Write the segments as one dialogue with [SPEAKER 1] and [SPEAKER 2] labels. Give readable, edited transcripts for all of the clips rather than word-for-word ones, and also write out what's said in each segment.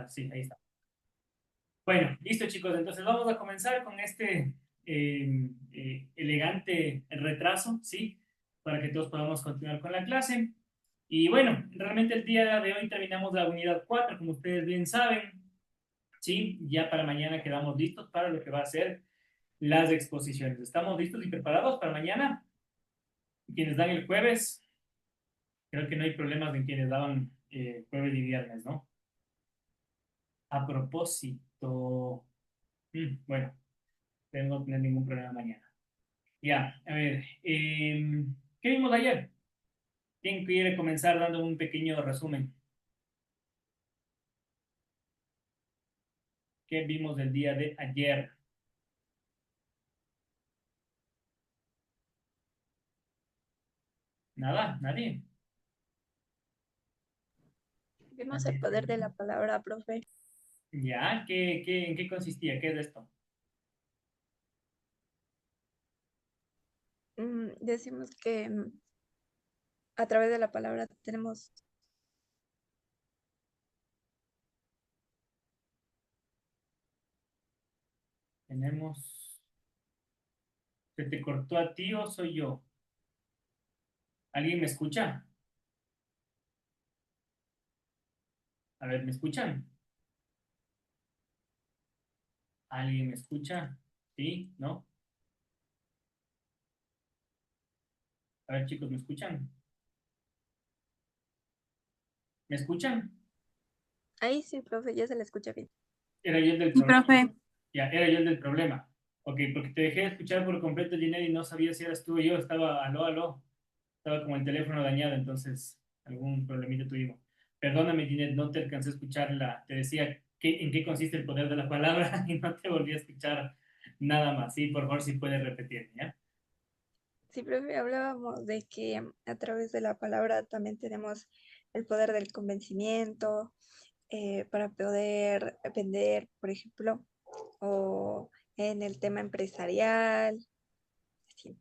[SPEAKER 1] sí, ahí está. Bueno, listo chicos, entonces vamos a comenzar con este elegante retraso, ¿sí? Para que todos podamos continuar con la clase. Y bueno, realmente el día de hoy terminamos la unidad 4, como ustedes bien saben, ¿sí? Ya para mañana quedamos listos para lo que va a ser las exposiciones. ¿Estamos listos y preparados para mañana? Quienes dan el jueves, creo que no hay problemas en quienes daban jueves y viernes, ¿no? A propósito, bueno, no tener ningún problema mañana. Ya, a ver, ¿qué vimos ayer? ¿Quién quiere comenzar dando un pequeño resumen? ¿Qué vimos el día de ayer? Nada, nadie.
[SPEAKER 2] Vimos el poder de la palabra, profe.
[SPEAKER 1] Ya, en qué consistía? ¿Qué es esto?
[SPEAKER 2] Decimos que a través de la palabra tenemos,
[SPEAKER 1] Tenemos, ¿se te cortó a ti o soy yo? ¿Alguien me escucha? A ver, ¿me escuchan? ¿Alguien me escucha? ¿Sí? ¿No? A ver, chicos, ¿me escuchan? ¿Me escuchan?
[SPEAKER 2] ahí sí, profe, ya se le escucha bien.
[SPEAKER 1] Era yo el del
[SPEAKER 3] Sí,
[SPEAKER 1] problema.
[SPEAKER 3] profe.
[SPEAKER 1] Ya, era yo el del problema. Ok, porque te dejé de escuchar por completo, Ginette, y no sabía si eras tú o yo. Estaba, aló, aló. Estaba como el teléfono dañado, entonces algún problemita tuvimos. Perdóname, Ginette, no te alcancé a escucharla. Te decía en qué consiste el poder de la palabra y no te volví a escuchar nada más. Sí, por favor, si puedes repetir, ¿ya?
[SPEAKER 2] Sí, profe, hablábamos de que a través de la palabra también tenemos el poder del convencimiento para poder vender, por ejemplo, o en el tema empresarial. Sí,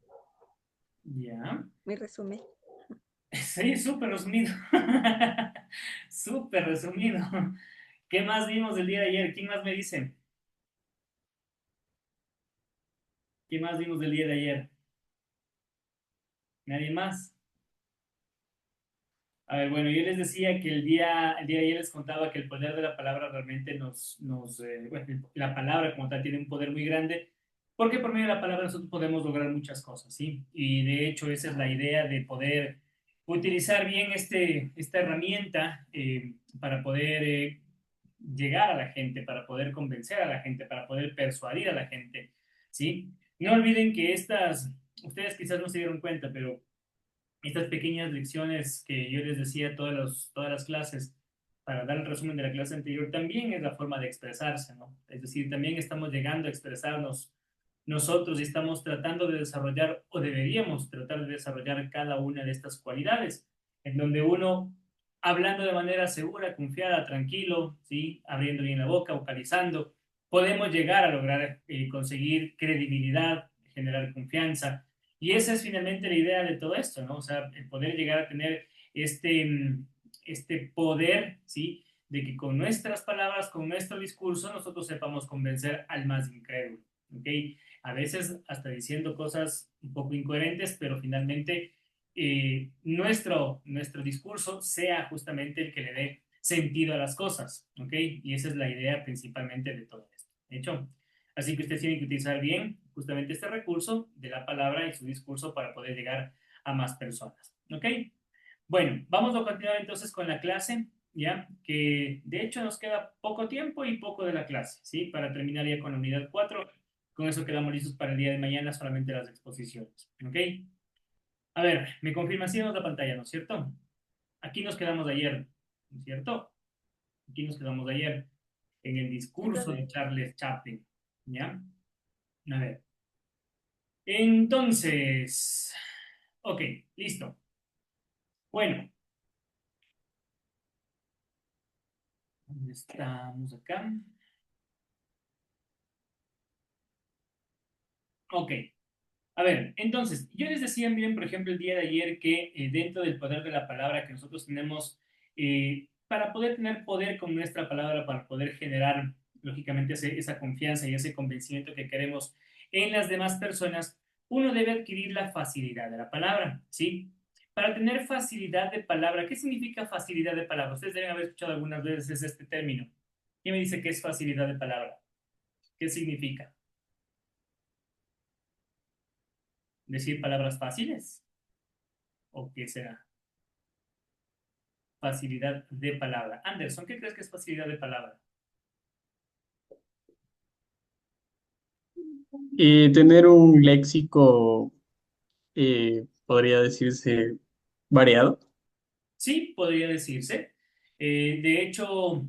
[SPEAKER 1] Ya.
[SPEAKER 2] mi resumen.
[SPEAKER 1] Sí, súper resumido. Súper resumido. ¿Qué más vimos el día de ayer? ¿Quién más me dice? ¿Qué más vimos del día de ayer? ¿Nadie más? A ver, bueno, yo les decía que el día de ayer les contaba que el poder de la palabra realmente bueno, la palabra como tal tiene un poder muy grande, porque por medio de la palabra nosotros podemos lograr muchas cosas, ¿sí? Y de hecho esa es la idea de poder utilizar bien esta herramienta para poder llegar a la gente, para poder convencer a la gente, para poder persuadir a la gente, ¿sí? No olviden que ustedes quizás no se dieron cuenta, pero estas pequeñas lecciones que yo les decía todas las clases, para dar el resumen de la clase anterior, también es la forma de expresarse, ¿no? Es decir, también estamos llegando a expresarnos nosotros y estamos tratando de desarrollar o deberíamos tratar de desarrollar cada una de estas cualidades, en donde uno, hablando de manera segura, confiada, tranquilo, ¿sí? Abriendo bien la boca, vocalizando, podemos llegar a lograr conseguir credibilidad, generar confianza, y esa es finalmente la idea de todo esto, ¿no? O sea, el poder llegar a tener este poder, ¿sí? De que con nuestras palabras, con nuestro discurso, nosotros sepamos convencer al más incrédulo, ¿ok? A veces hasta diciendo cosas un poco incoherentes, pero finalmente nuestro discurso sea justamente el que le dé sentido a las cosas, ¿ok? Y esa es la idea principalmente de todo esto. ¿De hecho? Así que ustedes tienen que utilizar bien justamente este recurso de la palabra y su discurso para poder llegar a más personas. ¿Ok? Bueno, vamos a continuar entonces con la clase, ¿ya? Que de hecho nos queda poco tiempo y poco de la clase, ¿sí? Para terminar ya con la unidad 4. Con eso quedamos listos para el día de mañana, solamente las exposiciones. ¿Ok? A ver, me confirma si vemos la pantalla, ¿no es cierto? Aquí nos quedamos de ayer, ¿no es cierto? Aquí nos quedamos de ayer en el
[SPEAKER 2] Sí,
[SPEAKER 1] discurso
[SPEAKER 2] profe.
[SPEAKER 1] de Charles Chaplin, ¿ya? A ver. Entonces, ok, listo. Bueno, ¿dónde estamos acá? Ok, a ver, entonces, yo les decía, miren, por ejemplo, el día de ayer que dentro del poder de la palabra que nosotros tenemos, para poder tener poder con nuestra palabra, para poder generar, lógicamente, esa confianza y ese convencimiento que queremos en las demás personas, uno debe adquirir la facilidad de la palabra, ¿sí? Para tener facilidad de palabra, ¿qué significa facilidad de palabra? Ustedes deben haber escuchado algunas veces este término. ¿Quién me dice qué es facilidad de palabra? ¿Qué significa? ¿Decir palabras fáciles? ¿O qué será? Facilidad de palabra. Anderson, ¿qué crees que es facilidad de palabra?
[SPEAKER 3] Tener un léxico, podría decirse, variado.
[SPEAKER 1] Sí, podría decirse. De hecho,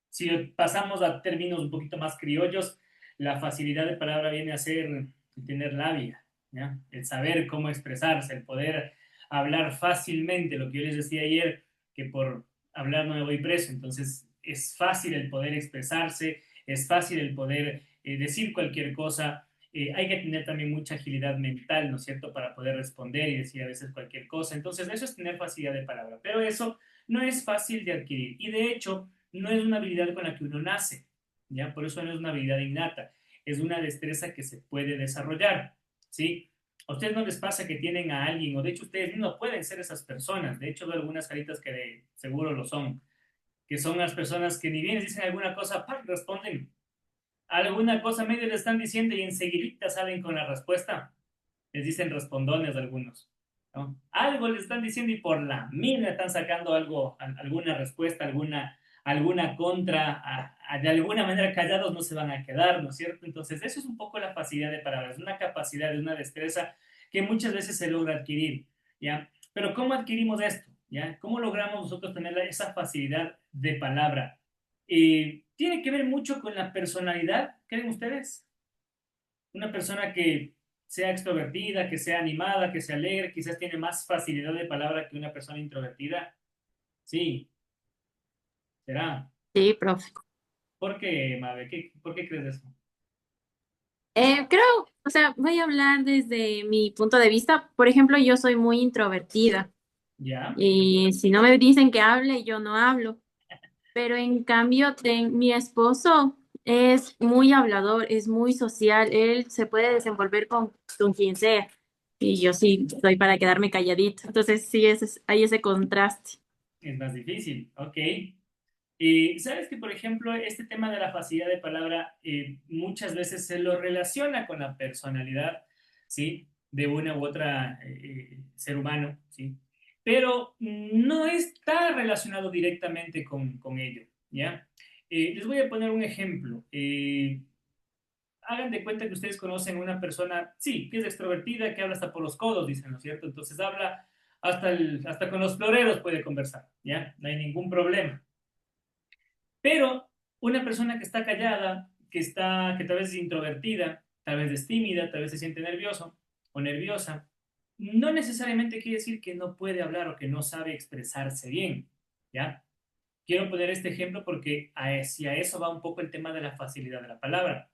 [SPEAKER 1] si pasamos a términos un poquito más criollos, la facilidad de palabra viene a ser tener labia, ¿ya? El saber cómo expresarse, el poder hablar fácilmente, lo que yo les decía ayer, que por hablar no me voy preso, entonces es fácil el poder expresarse, es fácil el poder decir cualquier cosa, hay que tener también mucha agilidad mental, ¿no es cierto?, para poder responder y decir a veces cualquier cosa, entonces eso es tener facilidad de palabra, pero eso no es fácil de adquirir y de hecho no es una habilidad con la que uno nace, ¿ya? Por eso no es una habilidad innata, es una destreza que se puede desarrollar, ¿sí? ¿A ustedes no les pasa que tienen a alguien, o de hecho ustedes no pueden ser esas personas? De hecho, veo algunas caritas que seguro lo son, que son las personas que ni bien dicen alguna cosa, ¡pam!, responden. Alguna cosa medio le están diciendo y enseguidita salen con la respuesta. Les dicen respondones algunos, ¿no? Algo les están diciendo y por la mina están sacando algo, alguna respuesta, alguna contra, de alguna manera callados no se van a quedar, ¿no es cierto? Entonces, eso es un poco la facilidad de palabras, una capacidad, una destreza que muchas veces se logra adquirir, ¿ya? Pero ¿cómo adquirimos esto? ¿Ya? ¿Cómo logramos nosotros tener esa facilidad de palabra? Tiene que ver mucho con la personalidad, ¿creen ustedes? Una persona que sea extrovertida, que sea animada, que sea alegre, quizás tiene más facilidad de palabra que una persona introvertida. Sí, será.
[SPEAKER 4] Sí, profe.
[SPEAKER 1] ¿Por qué, Mabe? ¿Por qué crees eso?
[SPEAKER 4] Creo, o sea, voy a hablar desde mi punto de vista. Por ejemplo, yo soy muy introvertida
[SPEAKER 1] ¿Ya?
[SPEAKER 4] y si no me dicen que hable, yo no hablo. Pero en cambio, mi esposo es muy hablador, es muy social, él se puede desenvolver con quien sea. Y yo sí soy para quedarme calladito. Entonces sí, hay ese contraste.
[SPEAKER 1] Es más difícil, ok. Sabes que, por ejemplo, este tema de la facilidad de palabra muchas veces se lo relaciona con la personalidad, ¿sí? De una u otra ser humano, ¿sí? Pero no está relacionado directamente con ello, ¿ya? Les voy a poner un ejemplo. Hagan de cuenta que ustedes conocen una persona, sí, que es extrovertida, que habla hasta por los codos, dicen, ¿no es cierto? Entonces habla hasta con los floreros puede conversar, ¿ya? No hay ningún problema. Pero una persona que está callada, que tal vez es introvertida, tal vez es tímida, tal vez se siente nervioso o nerviosa, no necesariamente quiere decir que no puede hablar o que no sabe expresarse bien, ¿ya? Quiero poner este ejemplo porque hacia eso va un poco el tema de la facilidad de la palabra.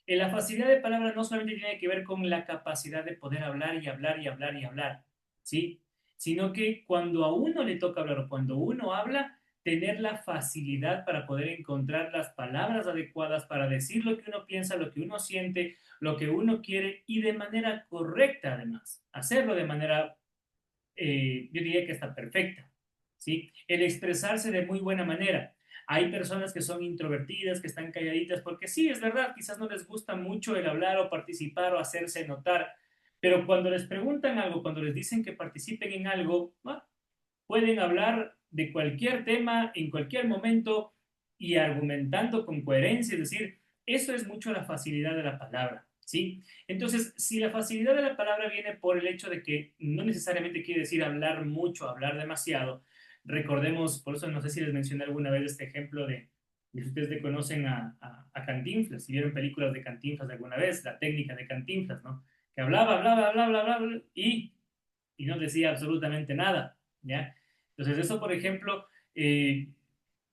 [SPEAKER 1] La facilidad de palabra no solamente tiene que ver con la capacidad de poder hablar y hablar y hablar y hablar, ¿sí? Sino que cuando a uno le toca hablar o cuando uno habla, tener la facilidad para poder encontrar las palabras adecuadas para decir lo que uno piensa, lo que uno siente, lo que uno quiere y de manera correcta además. Hacerlo de manera, yo diría que está perfecta, ¿sí? El expresarse de muy buena manera. Hay personas que son introvertidas, que están calladitas, porque sí, es verdad, quizás no les gusta mucho el hablar o participar o hacerse notar, pero cuando les preguntan algo, cuando les dicen que participen en algo, pueden hablar de cualquier tema en cualquier momento y argumentando con coherencia, es decir, eso es mucho la facilidad de la palabra, ¿sí? Entonces, si la facilidad de la palabra viene por el hecho de que no necesariamente quiere decir hablar mucho, hablar demasiado, recordemos, por eso no sé si les mencioné alguna vez este ejemplo de si ustedes le conocen a Cantinflas, si vieron películas de Cantinflas alguna vez, la técnica de Cantinflas, ¿no? Que hablaba, hablaba, hablaba, hablaba y no decía absolutamente nada, ¿ya? Entonces eso, por ejemplo,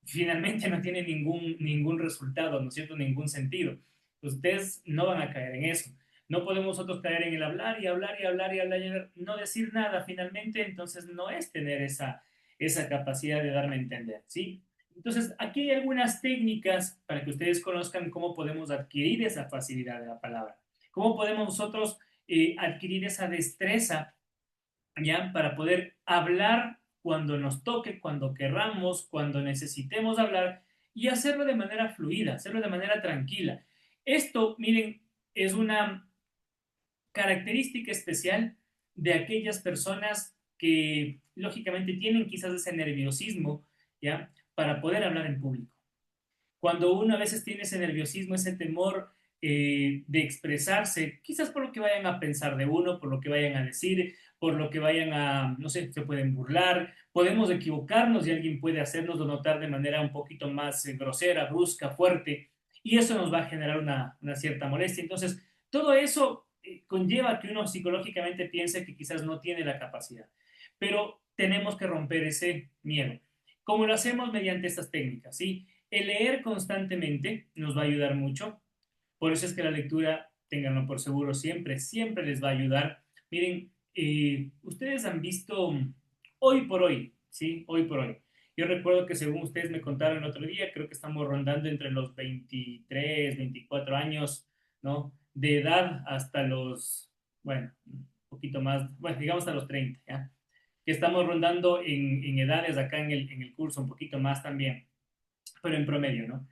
[SPEAKER 1] finalmente no tiene ningún resultado, ¿no es cierto? Ningún sentido. Ustedes no van a caer en eso. No podemos nosotros caer en el hablar y hablar y hablar y hablar y hablar, no decir nada finalmente, entonces no es tener esa capacidad de darme a entender, ¿sí? Entonces, aquí hay algunas técnicas para que ustedes conozcan cómo podemos adquirir esa facilidad de la palabra, cómo podemos nosotros adquirir esa destreza, ¿ya? Para poder hablar cuando nos toque, cuando querramos, cuando necesitemos hablar y hacerlo de manera fluida, hacerlo de manera tranquila. Esto, miren, es una característica especial de aquellas personas que lógicamente tienen quizás ese nerviosismo, ¿ya? Para poder hablar en público. Cuando uno a veces tiene ese nerviosismo, ese temor de expresarse, quizás por lo que vayan a pensar de uno, por lo que vayan a decir, por lo que vayan a, no sé, se pueden burlar, podemos equivocarnos y alguien puede hacernoslo notar de manera un poquito más grosera, brusca, fuerte, y eso nos va a generar una cierta molestia. Entonces, todo eso conlleva que uno psicológicamente piense que quizás no tiene la capacidad, pero tenemos que romper ese miedo. ¿Cómo lo hacemos? Mediante estas técnicas, ¿sí? El leer constantemente nos va a ayudar mucho. Por eso es que la lectura, ténganlo por seguro, siempre, siempre les va a ayudar. Miren, ustedes han visto hoy por hoy, ¿sí? Hoy por hoy. Yo recuerdo que según ustedes me contaron el otro día, creo que estamos rondando entre los 23, 24 años, ¿no? De edad hasta los, bueno, un poquito más, bueno, digamos hasta los 30, ¿ya? Que estamos rondando en edades acá en el curso, un poquito más también, pero en promedio, ¿no?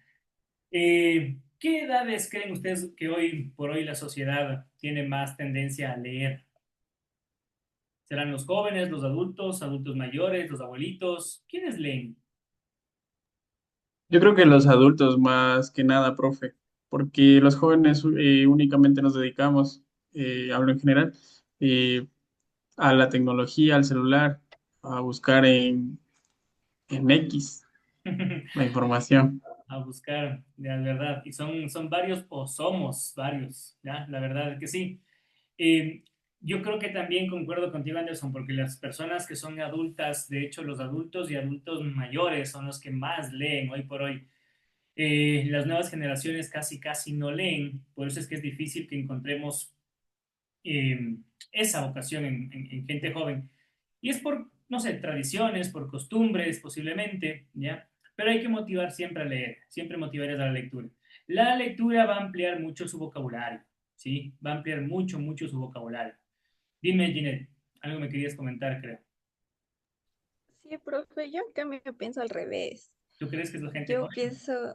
[SPEAKER 1] ¿Qué edades creen ustedes que hoy por hoy la sociedad tiene más tendencia a leer? ¿Serán los jóvenes, los adultos, adultos mayores, los abuelitos? ¿Quiénes leen?
[SPEAKER 3] Yo creo que los adultos más que nada, profe, porque los jóvenes únicamente nos dedicamos, hablo en general, eh, a la tecnología, al celular, a buscar en X la información.
[SPEAKER 1] A buscar, de la verdad. Y son varios o somos varios, ¿ya? La verdad es que sí. Eh, yo creo que también concuerdo contigo, Anderson, porque las personas que son adultas, de hecho, los adultos y adultos mayores son los que más leen hoy por hoy. Las nuevas generaciones casi, casi no leen, por eso es que es difícil que encontremos eh, esa vocación en gente joven. Y es por, no sé, tradiciones, por costumbres, posiblemente, ¿ya? Pero hay que motivar siempre a leer, siempre motivar a la lectura. La lectura va a ampliar mucho su vocabulario, ¿sí? Va a ampliar mucho, mucho su vocabulario. Dime, Ginette, algo me querías comentar, creo.
[SPEAKER 2] Sí, profe, yo en cambio pienso al revés.
[SPEAKER 1] ¿Tú crees que es la gente
[SPEAKER 2] Yo
[SPEAKER 1] joven?
[SPEAKER 2] pienso,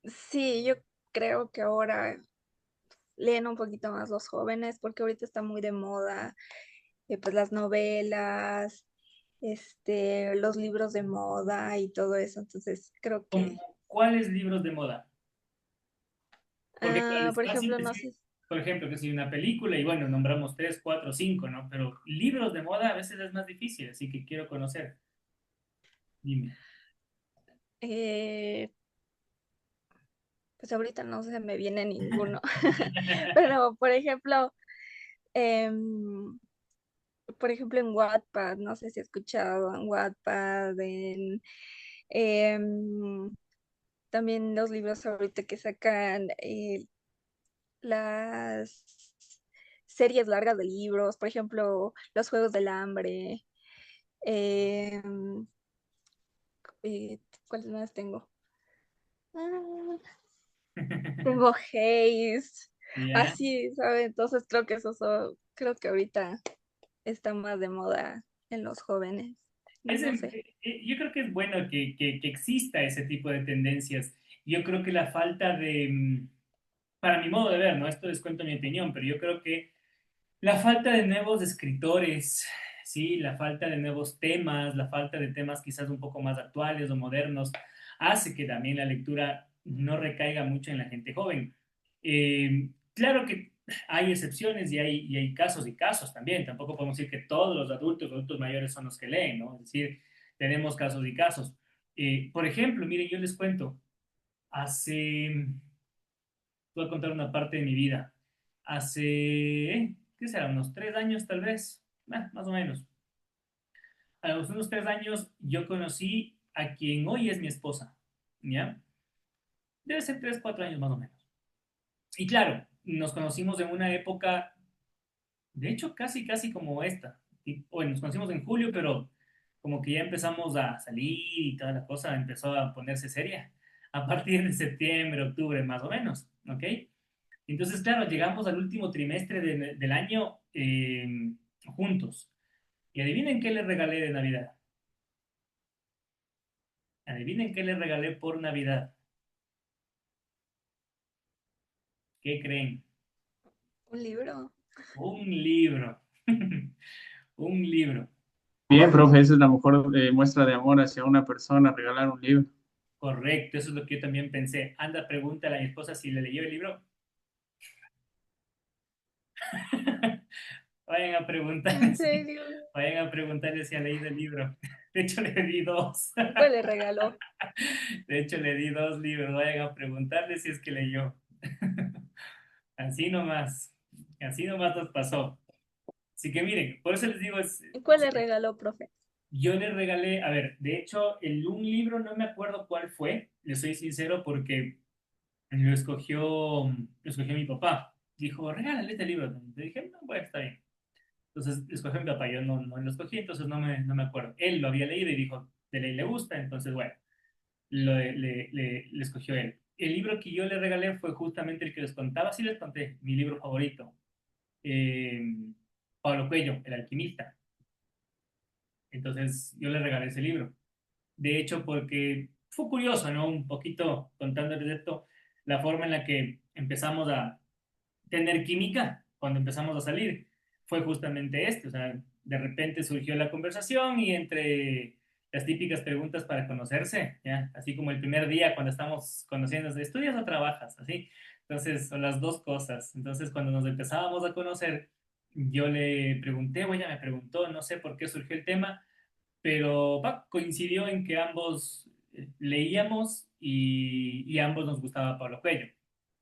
[SPEAKER 2] sí, yo creo que ahora leen un poquito más los jóvenes porque ahorita está muy de moda, pues las novelas, los libros de moda y todo eso. Entonces creo que,
[SPEAKER 1] ¿Cuáles libros de moda? Porque claro, es
[SPEAKER 2] por
[SPEAKER 1] fácil
[SPEAKER 2] ejemplo, no
[SPEAKER 1] decir,
[SPEAKER 2] sé.
[SPEAKER 1] por ejemplo, que si una película y bueno, nombramos tres, cuatro, cinco, ¿no? Pero libros de moda a veces es más difícil, así que quiero conocer. Dime.
[SPEAKER 2] eh, pues ahorita no se me viene ninguno, pero em, por ejemplo en Wattpad, no sé si he escuchado en Wattpad, em, también los libros ahorita que sacan las series largas de libros, por ejemplo, Los Juegos del Hambre, em, ¿cuáles más tengo? Ah, tengo Haze,
[SPEAKER 1] Ya.
[SPEAKER 2] así, ¿sabes? Entonces creo que ahorita está más de moda en los jóvenes. No sé.
[SPEAKER 1] Yo creo que es bueno que exista ese tipo de tendencias. Yo creo que la falta de, para mi modo de ver, ¿no? Esto les cuento mi opinión, pero yo creo que la falta de nuevos escritores, sí, la falta de nuevos temas, la falta de temas quizás un poco más actuales o modernos, hace que también la lectura no recaiga mucho en la gente joven. Claro que hay excepciones y hay casos y casos también. Tampoco podemos decir que todos los adultos, adultos mayores son los que leen, ¿no? Es decir, tenemos casos y casos. Por ejemplo, miren, yo les cuento, hace, voy a contar una parte de mi vida. Hace, ¿qué será? Unos 3 años tal vez, más o menos. A los unos 3 años yo conocí a quien hoy es mi esposa, ¿ya? Debe ser 3, 4 años más o menos. Y claro, nos conocimos en una época, de hecho, casi, casi como esta. Y, bueno, nos conocimos en julio, pero como que ya empezamos a salir y toda la cosa empezó a ponerse seria a partir de septiembre, octubre, más o menos, ¿ok? Entonces, claro, llegamos al último trimestre del año juntos. Y adivinen qué le regalé de Navidad. Adivinen qué le regalé por Navidad. ¿Qué creen?
[SPEAKER 2] Un libro.
[SPEAKER 1] Un libro. Un libro.
[SPEAKER 3] Bien, profe, esa es la mejor muestra de amor hacia una persona, regalar un libro.
[SPEAKER 1] Correcto, eso es lo que yo también pensé. Anda, pregúntale a mi esposa si le leyó el libro. Vayan a
[SPEAKER 2] ¿En
[SPEAKER 1] preguntarle si,
[SPEAKER 2] serio?
[SPEAKER 1] vayan a preguntarle si ha leído el libro. De hecho, le di dos.
[SPEAKER 2] ¿Cuál le regaló?
[SPEAKER 1] De hecho, le di dos libros. Vayan a preguntarle si es que leyó. Así nomás. Así nomás nos pasó. Así que miren, por eso les digo,
[SPEAKER 2] ¿Cuál le regaló, profe?
[SPEAKER 1] yo le regalé, a ver, de hecho, un libro no me acuerdo cuál fue, le soy sincero, porque lo escogió mi papá. Dijo, regálale este libro. Le dije, no, bueno, está bien. Entonces, escogió mi papá, yo no lo escogí, entonces no me acuerdo. Él lo había leído y dijo, de ley le gusta, entonces, bueno, le escogió él. El libro que yo le regalé fue justamente el que les contaba, sí les conté, mi libro favorito, eh, Pablo Cuello, El alquimista. Entonces, yo le regalé ese libro. De hecho, porque fue curioso, ¿no? Un poquito contándoles esto, la forma en la que empezamos a tener química cuando empezamos a salir fue justamente esto. O sea, de repente surgió la conversación y entre las típicas preguntas para conocerse, ¿ya? Así como el primer día cuando estamos conociendo, ¿estudias o trabajas? Así. Entonces, son las dos cosas. Entonces, cuando nos empezábamos a conocer, yo le pregunté, o ella me preguntó, no sé por qué surgió el tema, pero coincidió en que ambos leíamos y ambos nos gustaba Pablo Coelho.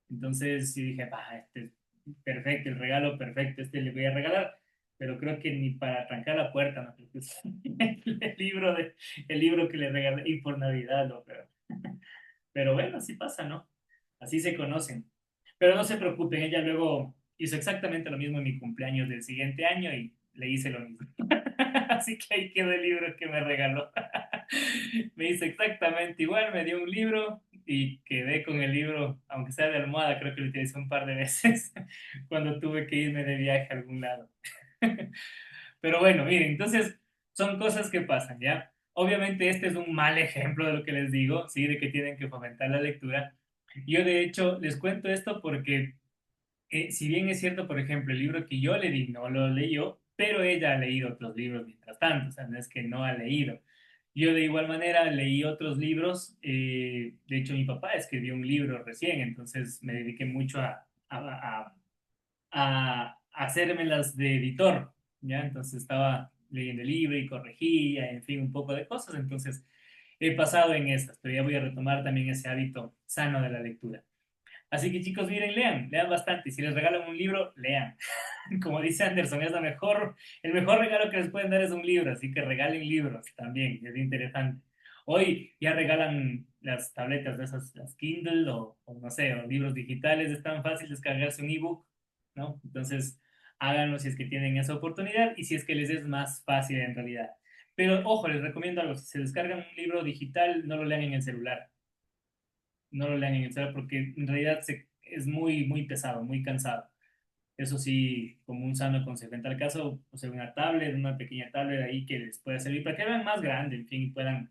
[SPEAKER 1] Entonces sí dije, este es perfecto, el regalo perfecto, este le voy a regalar, pero creo que ni para trancar la puerta, ¿no? Creo que es el libro que le regalé y por Navidad, ¿no? Pero bueno, así pasa, ¿no? Así se conocen. Pero no se preocupen, ella luego hizo exactamente lo mismo en mi cumpleaños del siguiente año y le hice lo mismo. Así que ahí quedó el libro que me regaló. Me hizo exactamente igual, me dio un libro y quedé con el libro, aunque sea de almohada, creo que lo utilicé un par de veces cuando tuve que irme de viaje a algún lado. Pero bueno, miren, entonces son cosas que pasan, ¿ya? Obviamente este es un mal ejemplo de lo que les digo, ¿sí? De que tienen que fomentar la lectura. Yo de hecho les cuento esto porque si bien es cierto, por ejemplo, el libro que yo le di no lo leyó, pero ella ha leído otros libros mientras tanto, o sea, no es que no ha leído. Yo de igual manera leí otros libros, de hecho mi papá escribió un libro recién, entonces me dediqué mucho a hacérmelas de editor, ¿ya? Entonces estaba leyendo el libro y corregía, en fin, un poco de cosas, entonces he pasado en estas, pero ya voy a retomar también ese hábito sano de la lectura. Así que chicos, miren, lean bastante. Si les regalan un libro, lean. Como dice Anderson, el mejor regalo que les pueden dar es un libro, así que regalen libros también, es interesante. Hoy ya regalan las tabletas de esas, las Kindle o no sé, o libros digitales, es tan fácil descargarse un ebook, ¿no? Entonces, háganlo si es que tienen esa oportunidad y si es que les es más fácil en realidad. Pero ojo, les recomiendo algo, si se descargan un libro digital, no lo lean en el celular, no lo lean en el celular porque en realidad es muy, muy pesado, muy cansado. Eso sí, como un sano consejo. En tal caso, o sea, una tablet, una pequeña tablet ahí que les pueda servir para que vean más grande, en fin, y puedan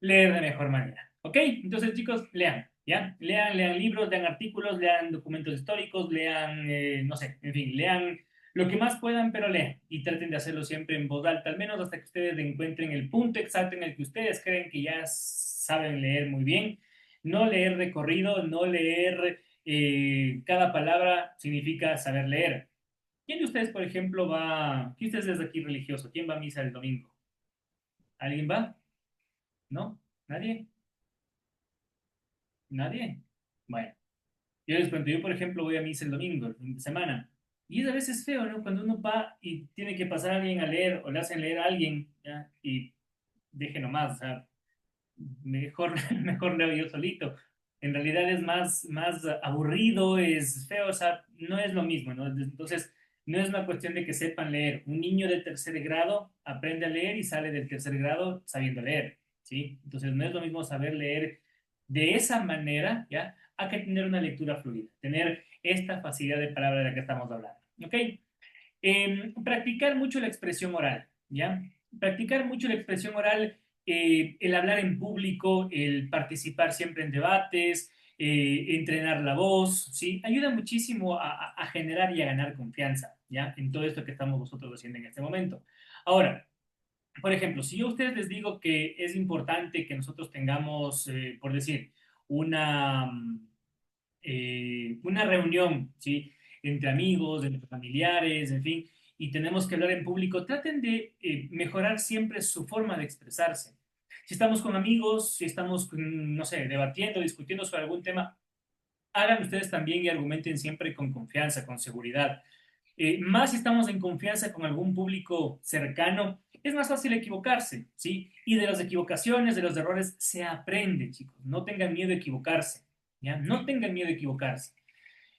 [SPEAKER 1] leer de mejor manera. ¿Ok? Entonces, chicos, lean, ¿ya? Lean libros, lean artículos, lean documentos históricos, lean, no sé, en fin, lean lo que más puedan, pero lean y traten de hacerlo siempre en voz alta, al menos hasta que ustedes encuentren el punto exacto en el que ustedes creen que ya saben leer muy bien. No leer de corrido, no leer cada palabra significa saber leer. ¿Quién de ustedes, por ejemplo, quién de ustedes es aquí religioso? ¿Quién va a misa el domingo? ¿Alguien va? ¿No? ¿Nadie? ¿Nadie? Bueno, yo les cuento, yo por ejemplo voy a misa el domingo, el fin de semana, y es a veces feo, ¿no? Cuando uno va y tiene que pasar a alguien a leer o le hacen leer a alguien, ¿ya? Y deje nomás, o sea, mejor, mejor leo yo solito. En realidad es más aburrido, es feo, o sea, no es lo mismo, ¿no? Entonces, No es una cuestión de que sepan leer. Un niño de tercer grado aprende a leer y sale del tercer grado sabiendo leer, ¿sí? Entonces no es lo mismo saber leer de esa manera, ¿ya? A que tener una lectura fluida, tener esta facilidad de palabra de la que estamos hablando, ¿ok? Practicar mucho la expresión oral, ¿ya? Practicar mucho la expresión oral, el hablar en público, el participar siempre en debates, entrenar la voz, ¿sí? Ayuda muchísimo a generar y a ganar confianza, ¿ya? En todo esto que estamos nosotros haciendo en este momento. Ahora, por ejemplo, si yo a ustedes les digo que es importante que nosotros tengamos, por decir, una, una reunión, ¿sí? Entre amigos, entre familiares, en fin, y tenemos que hablar en público, traten de mejorar siempre su forma de expresarse. Si estamos con amigos, si estamos, no sé, debatiendo, discutiendo sobre algún tema, hagan ustedes también y argumenten siempre con confianza, con seguridad. Más si estamos en confianza con algún público cercano, es más fácil equivocarse, ¿sí? Y de las equivocaciones, de los errores, se aprende, chicos. No tengan miedo a equivocarse, ¿ya? No tengan miedo a equivocarse.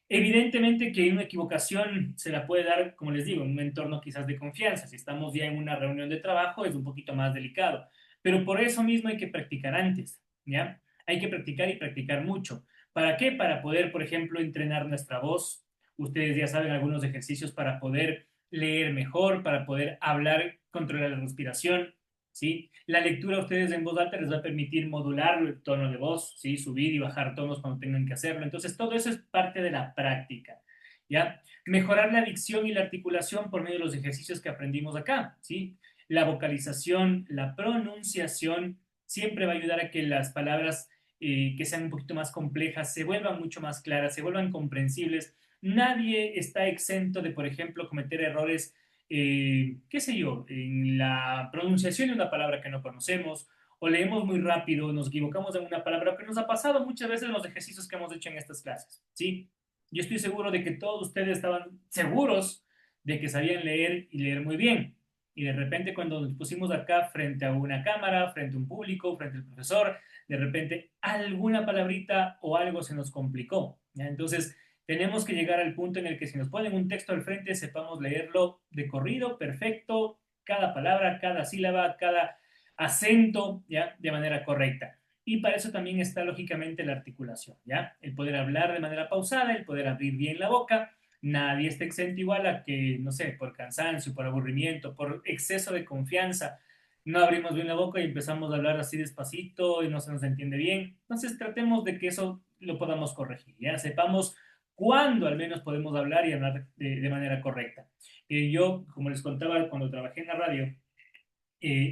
[SPEAKER 1] Evidentemente que una equivocación se la puede dar, como les digo, en un entorno quizás de confianza. Si estamos ya en una reunión de trabajo es un poquito más delicado. Pero por eso mismo hay que practicar antes, ¿ya? Hay que practicar y practicar mucho. ¿Para qué? Para poder, por ejemplo, entrenar nuestra voz. Ustedes ya saben algunos ejercicios para poder leer mejor, para poder hablar, controlar la respiración, ¿sí? La lectura a ustedes en voz alta les va a permitir modular el tono de voz, ¿sí? Subir y bajar tonos cuando tengan que hacerlo. Entonces, todo eso es parte de la práctica, ¿ya? Mejorar la dicción y la articulación por medio de los ejercicios que aprendimos acá, ¿sí? La vocalización, la pronunciación, siempre va a ayudar a que las palabras que sean un poquito más complejas se vuelvan mucho más claras, se vuelvan comprensibles. Nadie está exento de, por ejemplo, cometer errores qué sé yo, en la pronunciación de una palabra que no conocemos, o leemos muy rápido, nos equivocamos en una palabra, que nos ha pasado muchas veces en los ejercicios que hemos hecho en estas clases, ¿sí? Yo estoy seguro de que todos ustedes estaban seguros de que sabían leer y leer muy bien. Y de repente cuando nos pusimos acá frente a una cámara, frente a un público, frente al profesor, de repente alguna palabrita o algo se nos complicó, ¿ya? Entonces, tenemos que llegar al punto en el que si nos ponen un texto al frente, sepamos leerlo de corrido, perfecto, cada palabra, cada sílaba, cada acento, ¿ya? De manera correcta. Y para eso también está lógicamente la articulación, ¿ya? El poder hablar de manera pausada, el poder abrir bien la boca. Nadie está exento igual a que, no sé, por cansancio, por aburrimiento, por exceso de confianza, no abrimos bien la boca y empezamos a hablar así despacito y no se nos entiende bien. Entonces tratemos de que eso lo podamos corregir, ¿ya? Sepamos cuándo al menos podemos hablar y hablar de manera correcta. Yo, como les contaba, cuando trabajé en la radio,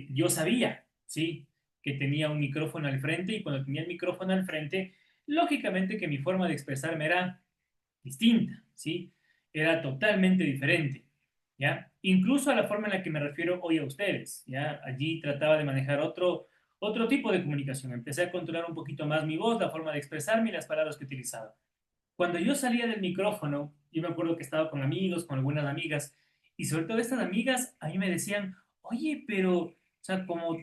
[SPEAKER 1] yo sabía, ¿sí? Que tenía un micrófono al frente y cuando tenía el micrófono al frente, lógicamente que mi forma de expresarme era distinta, ¿sí? Era totalmente diferente, ¿ya? Incluso a la forma en la que me refiero hoy a ustedes, ¿ya? Allí trataba de manejar otro tipo de comunicación. Empecé a controlar un poquito más mi voz, la forma de expresarme y las palabras que utilizaba. Cuando yo salía del micrófono, yo me acuerdo que estaba con amigos, con algunas amigas, y sobre todo estas amigas a mí me decían, oye, pero, o sea, como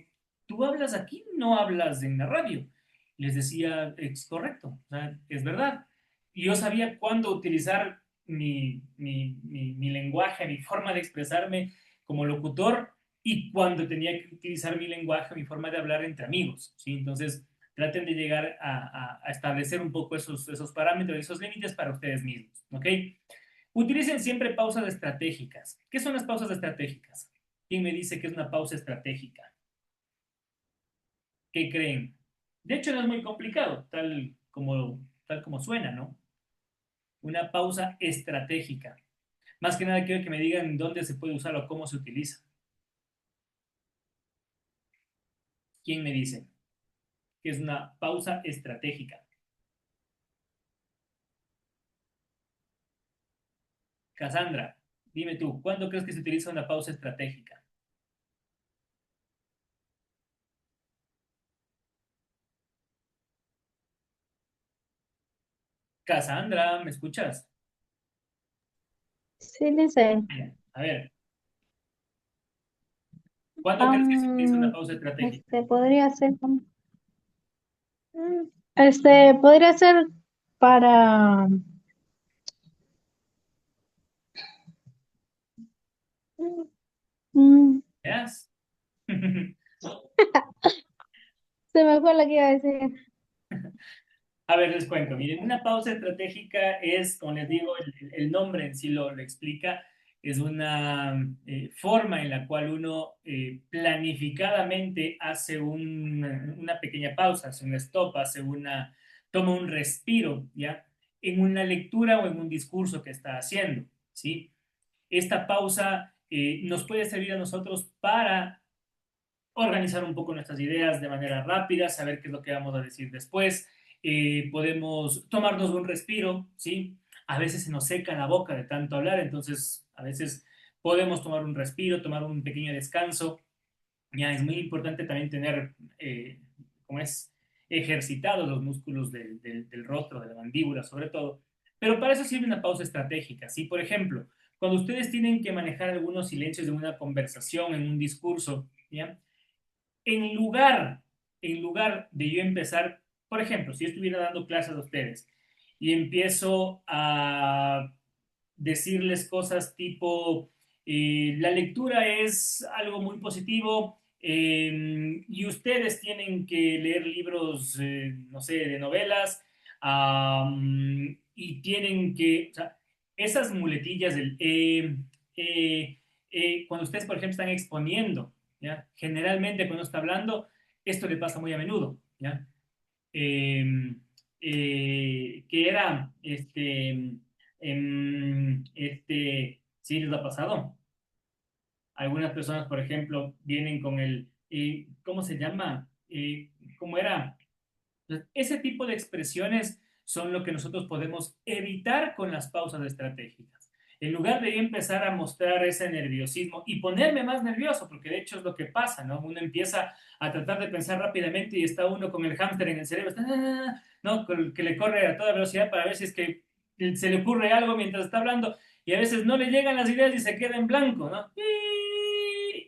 [SPEAKER 1] tú hablas aquí, no hablas en la radio. Les decía, es correcto, o sea, es verdad. Y yo sabía cuándo utilizar mi lenguaje, mi forma de expresarme como locutor y cuándo tenía que utilizar mi lenguaje, mi forma de hablar entre amigos, ¿sí? Entonces, traten de llegar a establecer un poco esos parámetros, esos límites para ustedes mismos, ¿ok? Utilicen siempre pausas estratégicas. ¿Qué son las pausas estratégicas? ¿Quién me dice que es una pausa estratégica? ¿Qué creen? De hecho, no es muy complicado, tal como suena, ¿no? Una pausa estratégica. Más que nada quiero que me digan dónde se puede usar o cómo se utiliza. ¿Quién me dice que es una pausa estratégica? Cassandra, dime tú, ¿cuándo crees que se utiliza una pausa estratégica? Cassandra, ¿me escuchas?
[SPEAKER 5] Sí, dice,
[SPEAKER 1] A ver, ¿cuándo crees que se utiliza una pausa estratégica?
[SPEAKER 5] podría ser podría ser para, Mm,
[SPEAKER 1] ¿Veas?
[SPEAKER 5] se me fue lo que iba a decir.
[SPEAKER 1] A ver, les cuento. Miren, una pausa estratégica es, como les digo, el nombre en sí lo explica, es una forma en la cual uno planificadamente hace una pequeña pausa, hace un stop, toma un respiro, ¿ya? En una lectura o en un discurso que está haciendo, ¿sí? Esta pausa nos puede servir a nosotros para organizar un poco nuestras ideas de manera rápida, saber qué es lo que vamos a decir después. Podemos tomarnos un respiro, ¿sí? A veces se nos seca la boca de tanto hablar, entonces a veces podemos tomar un respiro, tomar un pequeño descanso. Ya es muy importante también tener, como es, ejercitados los músculos del rostro, de la mandíbula sobre todo. Pero para eso sirve una pausa estratégica, ¿sí? Por ejemplo, cuando ustedes tienen que manejar algunos silencios de una conversación, en un discurso, ¿ya? en lugar, en lugar de yo empezar, por ejemplo, si yo estuviera dando clases a ustedes y empiezo a decirles cosas tipo, la lectura es algo muy positivo y ustedes tienen que leer libros, no sé, de novelas y tienen que, o sea, esas muletillas cuando ustedes, por ejemplo, están exponiendo, ¿ya? Generalmente cuando está hablando, esto le pasa muy a menudo, ¿ya? Eh, que era, sí les ha pasado. Algunas personas, por ejemplo, vienen con ¿cómo se llama? ¿Cómo era? Entonces, ese tipo de expresiones son lo que nosotros podemos evitar con las pausas estratégicas. En lugar de empezar a mostrar ese nerviosismo y ponerme más nervioso, porque de hecho es lo que pasa, ¿no? Uno empieza a tratar de pensar rápidamente y está uno con el hámster en el cerebro, ¿no? Que le corre a toda velocidad para ver si es que se le ocurre algo mientras está hablando y a veces no le llegan las ideas y se queda en blanco, ¿no?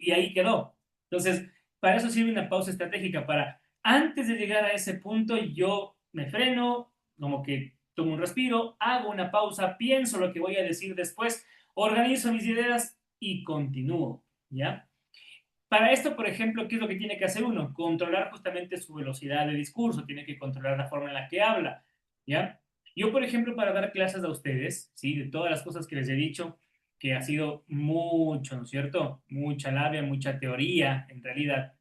[SPEAKER 1] Y ahí quedó. Entonces, para eso sirve una pausa estratégica, para antes de llegar a ese punto, yo me freno, como que tomo un respiro, hago una pausa, pienso lo que voy a decir después, organizo mis ideas y continúo, ¿ya? Para esto, por ejemplo, ¿qué es lo que tiene que hacer uno? Controlar justamente su velocidad de discurso, tiene que controlar la forma en la que habla, ¿ya? Yo, por ejemplo, para dar clases a ustedes, ¿sí? De todas las cosas que les he dicho, que ha sido mucho, ¿no es cierto? Mucha labia, mucha teoría, en realidad.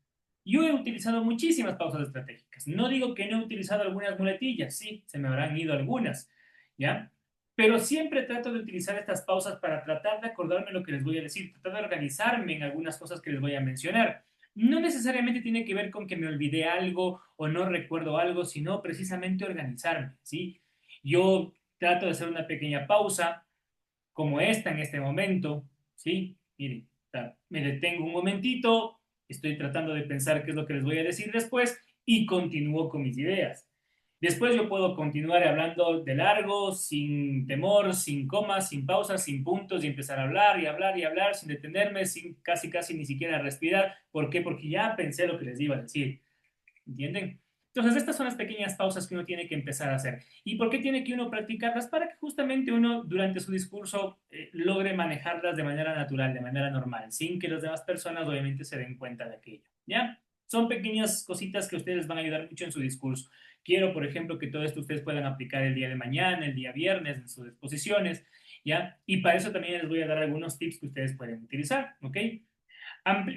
[SPEAKER 1] Yo he utilizado muchísimas pausas estratégicas. No digo que no he utilizado algunas muletillas, sí, se me habrán ido algunas, ¿ya? Pero siempre trato de utilizar estas pausas para tratar de acordarme lo que les voy a decir, tratar de organizarme en algunas cosas que les voy a mencionar. No necesariamente tiene que ver con que me olvidé algo o no recuerdo algo, sino precisamente organizarme, ¿sí? Yo trato de hacer una pequeña pausa, como esta en este momento, ¿sí? Miren, me detengo un momentito, estoy tratando de pensar qué es lo que les voy a decir después y continúo con mis ideas. Después yo puedo continuar hablando de largo, sin temor, sin comas, sin pausas, sin puntos y empezar a hablar y hablar y hablar sin detenerme, sin casi casi ni siquiera respirar. ¿Por qué? Porque ya pensé lo que les iba a decir. ¿Entienden? Entonces, estas son las pequeñas pausas que uno tiene que empezar a hacer. ¿Y por qué tiene que uno practicarlas? Para que justamente uno durante su discurso logre manejarlas de manera natural, de manera normal, sin que las demás personas obviamente se den cuenta de aquello. ¿Ya? Son pequeñas cositas que ustedes van a ayudar mucho en su discurso. Quiero, por ejemplo, que todo esto ustedes puedan aplicar el día de mañana, el día viernes, en sus exposiciones, ¿ya? Y para eso también les voy a dar algunos tips que ustedes pueden utilizar, ¿ok?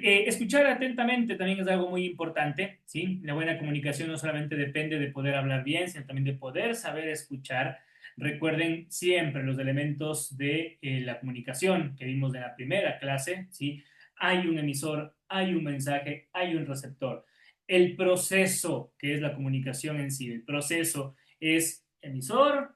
[SPEAKER 1] Escuchar atentamente también es algo muy importante, ¿sí? La buena comunicación no solamente depende de poder hablar bien, sino también de poder saber escuchar. Recuerden siempre los elementos de la comunicación que vimos en la primera clase, ¿sí? Hay un emisor, hay un mensaje, hay un receptor. El proceso, que es la comunicación en sí, el proceso es emisor,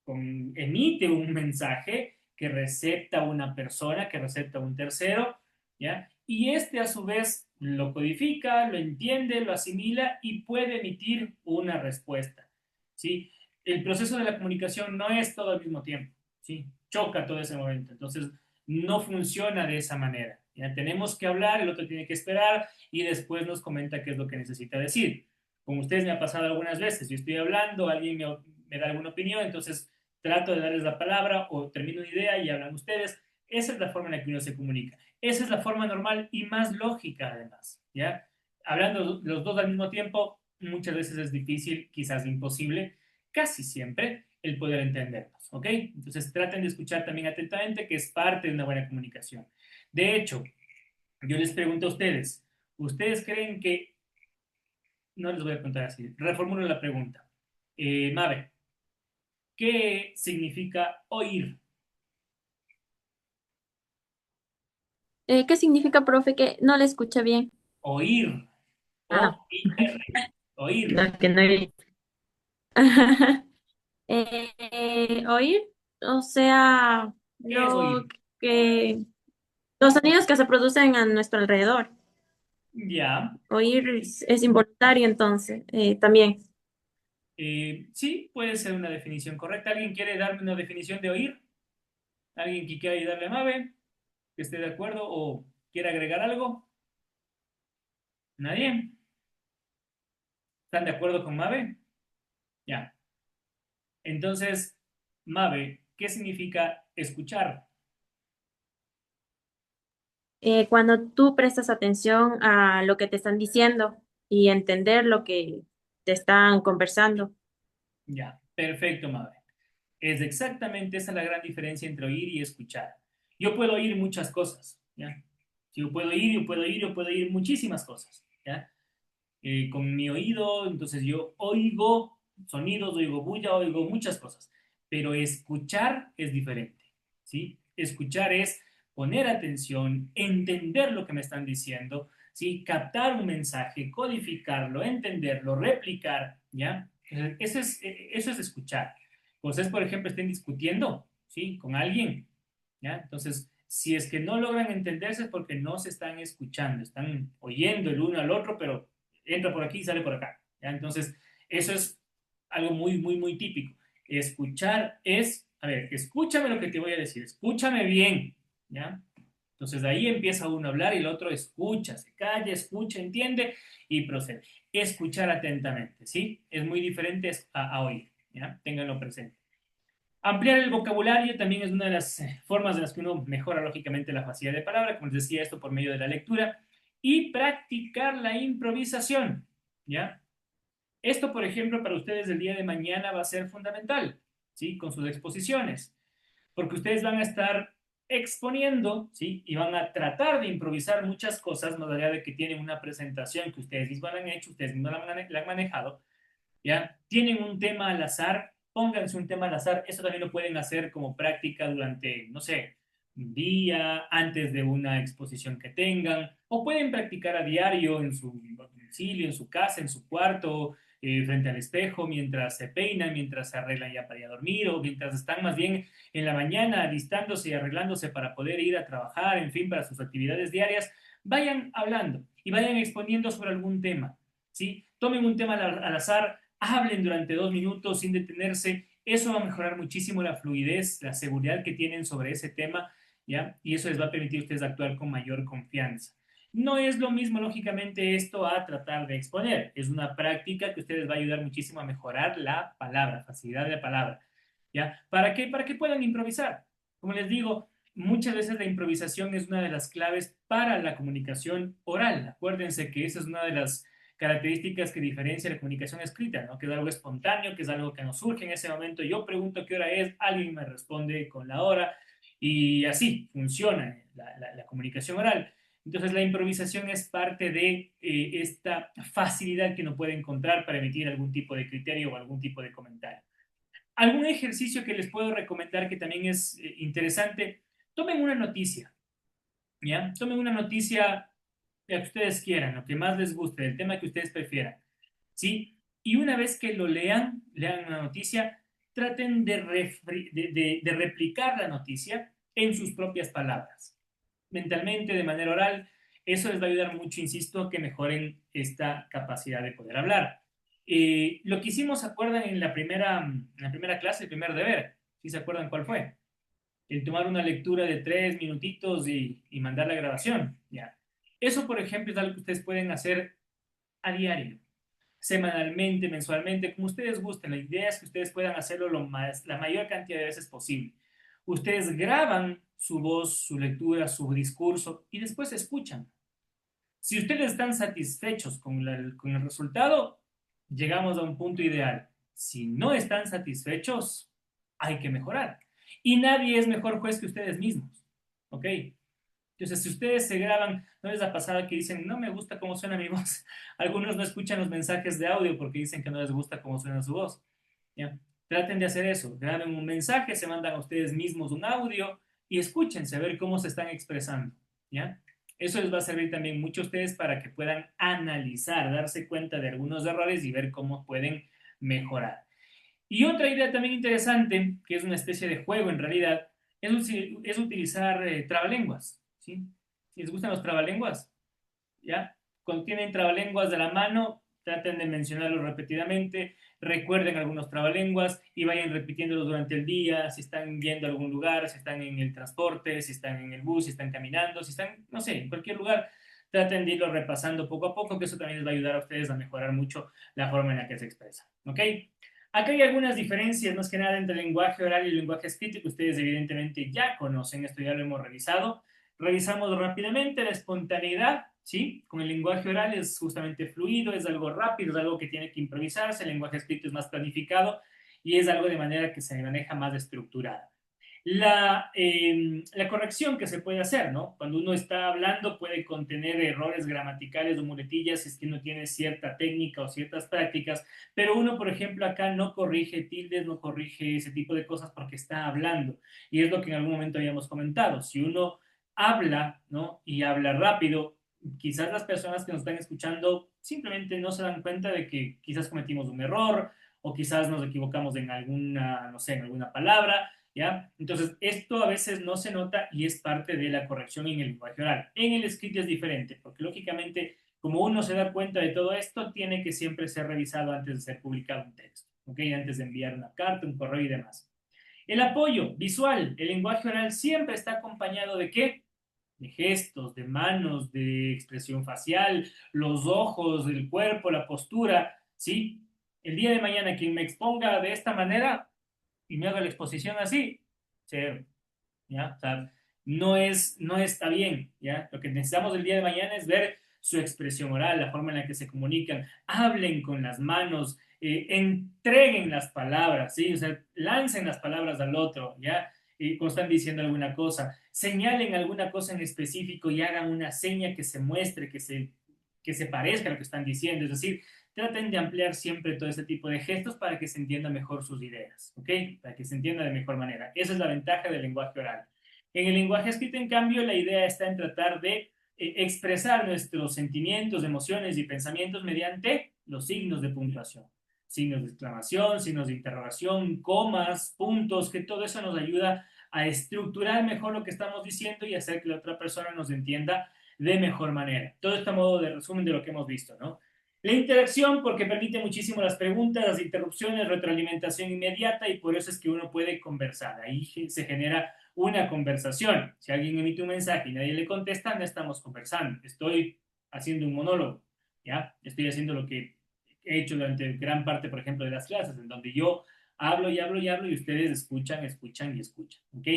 [SPEAKER 1] emite un mensaje que recepta una persona, que recepta un tercero, ¿ya? Y este a su vez lo codifica, lo entiende, lo asimila y puede emitir una respuesta, ¿sí? El proceso de la comunicación no es todo al mismo tiempo, ¿sí? Choca todo ese momento, entonces no funciona de esa manera. Ya tenemos que hablar, el otro tiene que esperar y después nos comenta qué es lo que necesita decir. Como ustedes me ha pasado algunas veces, yo estoy hablando, alguien me da alguna opinión, entonces trato de darles la palabra o termino una idea y hablan ustedes, Esa es la forma en la que uno se comunica. Esa es la forma normal y más lógica, además, ¿ya? Hablando los dos al mismo tiempo, muchas veces es difícil, quizás imposible, casi siempre, el poder entendernos, ¿ok? Entonces traten de escuchar también atentamente, que es parte de una buena comunicación. De hecho, yo les pregunto a ustedes, ¿ustedes creen que, no les voy a contar así, reformulo la pregunta. Mabe, ¿qué significa oír?
[SPEAKER 4] ¿Qué significa, profe, que no le escucha bien?
[SPEAKER 1] Oír,
[SPEAKER 4] Ah,
[SPEAKER 1] O-I-R, oír.
[SPEAKER 4] no, que no he- oír, o sea,
[SPEAKER 1] ¿Qué es
[SPEAKER 4] lo
[SPEAKER 1] oír?
[SPEAKER 4] que, los sonidos que se producen a nuestro alrededor.
[SPEAKER 1] Ya.
[SPEAKER 4] Oír es involuntario, entonces, también.
[SPEAKER 1] Sí, puede ser una definición correcta. ¿Alguien quiere darme una definición de oír? ¿Alguien que quiera ayudarle a Mabe? ¿Que esté de acuerdo o quiera agregar algo? ¿Nadie? ¿Están de acuerdo con Mabe? Ya. Entonces, Mabe, ¿qué significa escuchar?
[SPEAKER 4] Cuando tú prestas atención a lo que te están diciendo y entender lo que te están conversando.
[SPEAKER 1] Ya. Perfecto, Mabe. Es exactamente esa la gran diferencia entre oír y escuchar. Yo puedo oír muchas cosas, ¿ya? Si yo puedo oír, yo puedo oír muchísimas cosas, ¿ya? Con mi oído, entonces yo oigo sonidos, oigo bulla, oigo muchas cosas, pero escuchar es diferente, ¿sí? Escuchar es poner atención, entender lo que me están diciendo, ¿sí? Captar un mensaje, codificarlo, entenderlo, replicar, ¿ya? Eso es escuchar. Ustedes, por ejemplo, estén discutiendo, ¿sí? Con alguien, ¿ya? Entonces, si es que no logran entenderse es porque no se están escuchando, están oyendo el uno al otro, pero entra por aquí y sale por acá, ¿ya? Entonces, eso es algo muy, muy, muy típico. Escuchar es, a ver, escúchame lo que te voy a decir, escúchame bien, ¿ya? Entonces, de ahí empieza uno a hablar y el otro escucha, se calla, escucha, entiende y procede. Escuchar atentamente, ¿sí? Es muy diferente a oír, ¿ya? Ténganlo presente. Ampliar el vocabulario también es una de las formas de las que uno mejora lógicamente la facilidad de palabra, como les decía, esto por medio de la lectura, y practicar la improvisación, ¿ya? Esto, por ejemplo, para ustedes el día de mañana va a ser fundamental, ¿sí? Con sus exposiciones, porque ustedes van a estar exponiendo, ¿sí? Y van a tratar de improvisar muchas cosas, más allá de que tienen una presentación que ustedes mismos la han hecho, ustedes mismos la han manejado, ¿ya? Tienen un tema al azar, pónganse un tema al azar, eso también lo pueden hacer como práctica durante, no sé, un día, antes de una exposición que tengan, o pueden practicar a diario en su domicilio, en su casa, en su cuarto, frente al espejo, mientras se peinan, mientras se arreglan ya para ir a dormir, o mientras están más bien en la mañana alistándose y arreglándose para poder ir a trabajar, en fin, para sus actividades diarias, vayan hablando y vayan exponiendo sobre algún tema, ¿sí? Tomen un tema al azar, hablen durante 2 minutos sin detenerse, eso va a mejorar muchísimo la fluidez, la seguridad que tienen sobre ese tema, ¿ya? Y eso les va a permitir a ustedes actuar con mayor confianza. No es lo mismo, lógicamente, esto a tratar de exponer. Es una práctica que a ustedes va a ayudar muchísimo a mejorar la palabra, facilidad de la palabra, ¿ya? ¿Para qué? Para que puedan improvisar. Como les digo, muchas veces la improvisación es una de las claves para la comunicación oral. Acuérdense que esa es una de las características que diferencia la comunicación escrita, ¿no? Que es algo espontáneo, que es algo que nos surge en ese momento. Yo pregunto qué hora es, alguien me responde con la hora y así funciona la comunicación oral. Entonces la improvisación es parte de esta facilidad que uno puede encontrar para emitir algún tipo de criterio o algún tipo de comentario. Algún ejercicio que les puedo recomendar que también es interesante, tomen una noticia, ¿ya? Tomen una noticia que ustedes quieran, lo que más les guste, el tema que ustedes prefieran, ¿sí? Y una vez que lo lean, lean una noticia, traten de replicar la noticia en sus propias palabras, mentalmente, de manera oral. Eso les va a ayudar mucho, insisto, a que mejoren esta capacidad de poder hablar. Lo que hicimos, ¿se acuerdan en la primera clase, el primer deber? ¿Sí se acuerdan cuál fue? El tomar una lectura de 3 minutitos y mandar la grabación. ¿Ya? Eso, por ejemplo, es algo que ustedes pueden hacer a diario, semanalmente, mensualmente, como ustedes gusten. La idea es que ustedes puedan hacerlo la mayor cantidad de veces posible. ustedes graban su voz, su lectura, su discurso y después escuchan. Si ustedes están satisfechos con el resultado, llegamos a un punto ideal. Si no están satisfechos, hay que mejorar. Y nadie es mejor juez que ustedes mismos. ¿Ok? Entonces, si ustedes se graban, ¿no les ha pasado que dicen, no me gusta cómo suena mi voz? Algunos no escuchan los mensajes de audio porque dicen que no les gusta cómo suena su voz. ¿Ya? Traten de hacer eso. Graben un mensaje, se mandan a ustedes mismos un audio y escúchense a ver cómo se están expresando. ¿Ya? Eso les va a servir también mucho a ustedes para que puedan analizar, darse cuenta de algunos errores y ver cómo pueden mejorar. Y otra idea también interesante, que es una especie de juego en realidad, es utilizar trabalenguas. ¿Sí? Si les gustan los trabalenguas, ¿ya? Contienen trabalenguas de la mano, traten de mencionarlos repetidamente, recuerden algunos trabalenguas y vayan repitiéndolos durante el día, si están yendo a algún lugar, si están en el transporte, si están en el bus, si están caminando, si están, no sé, en cualquier lugar, traten de irlo repasando poco a poco, que eso también les va a ayudar a ustedes a mejorar mucho la forma en la que se expresan. ¿Ok? Acá hay algunas diferencias, más que nada, entre el lenguaje oral y el lenguaje escrito, que ustedes evidentemente ya conocen, esto ya lo hemos revisado. Revisamos rápidamente la espontaneidad, ¿sí? Con el lenguaje oral es justamente fluido, es algo rápido, es algo que tiene que improvisarse, el lenguaje escrito es más planificado y es algo de manera que se maneja más estructurada. La corrección que se puede hacer, ¿no? Cuando uno está hablando puede contener errores gramaticales o muletillas si es que uno tiene cierta técnica o ciertas prácticas, pero uno, por ejemplo, acá no corrige tildes, no corrige ese tipo de cosas porque está hablando. Y es lo que en algún momento habíamos comentado. Si uno habla, ¿no? Y habla rápido, quizás las personas que nos están escuchando simplemente no se dan cuenta de que quizás cometimos un error o quizás nos equivocamos en alguna, no sé, en alguna palabra, ¿ya? Entonces, esto a veces no se nota y es parte de la corrección en el lenguaje oral. En el escrito es diferente, porque lógicamente, como uno se da cuenta de todo esto, tiene que siempre ser revisado antes de ser publicado un texto, ¿ok? Antes de enviar una carta, un correo y demás. El apoyo visual, el lenguaje oral siempre está acompañado de ¿qué? De gestos, de manos, de expresión facial, los ojos, el cuerpo, la postura, ¿sí? El día de mañana quien me exponga de esta manera y me haga la exposición así, cero, ¿ya? O sea, no está bien, ¿ya? Lo que necesitamos el día de mañana es ver su expresión oral, la forma en la que se comunican, hablen con las manos, entreguen las palabras, ¿sí? O sea, lancen las palabras al otro, ¿ya? Y cuando están diciendo alguna cosa, señalen alguna cosa en específico y hagan una seña que se muestre, que se parezca a lo que están diciendo. Es decir, traten de ampliar siempre todo este tipo de gestos para que se entienda mejor sus ideas, ¿ok? Para que se entienda de mejor manera. Esa es la ventaja del lenguaje oral. En el lenguaje escrito, en cambio, la idea está en tratar de expresar nuestros sentimientos, emociones y pensamientos mediante los signos de puntuación. Signos de exclamación, signos de interrogación, comas, puntos, que todo eso nos ayuda a estructurar mejor lo que estamos diciendo y hacer que la otra persona nos entienda de mejor manera. Todo esto a modo de resumen de lo que hemos visto, ¿no? La interacción, porque permite muchísimo las preguntas, las interrupciones, retroalimentación inmediata y por eso es que uno puede conversar. Ahí se genera una conversación. Si alguien emite un mensaje y nadie le contesta, no estamos conversando. Estoy haciendo un monólogo, ¿ya? Estoy haciendo lo que he hecho durante gran parte, por ejemplo, de las clases, en donde yo hablo y hablo y hablo y ustedes escuchan, escuchan y escuchan, ¿ok?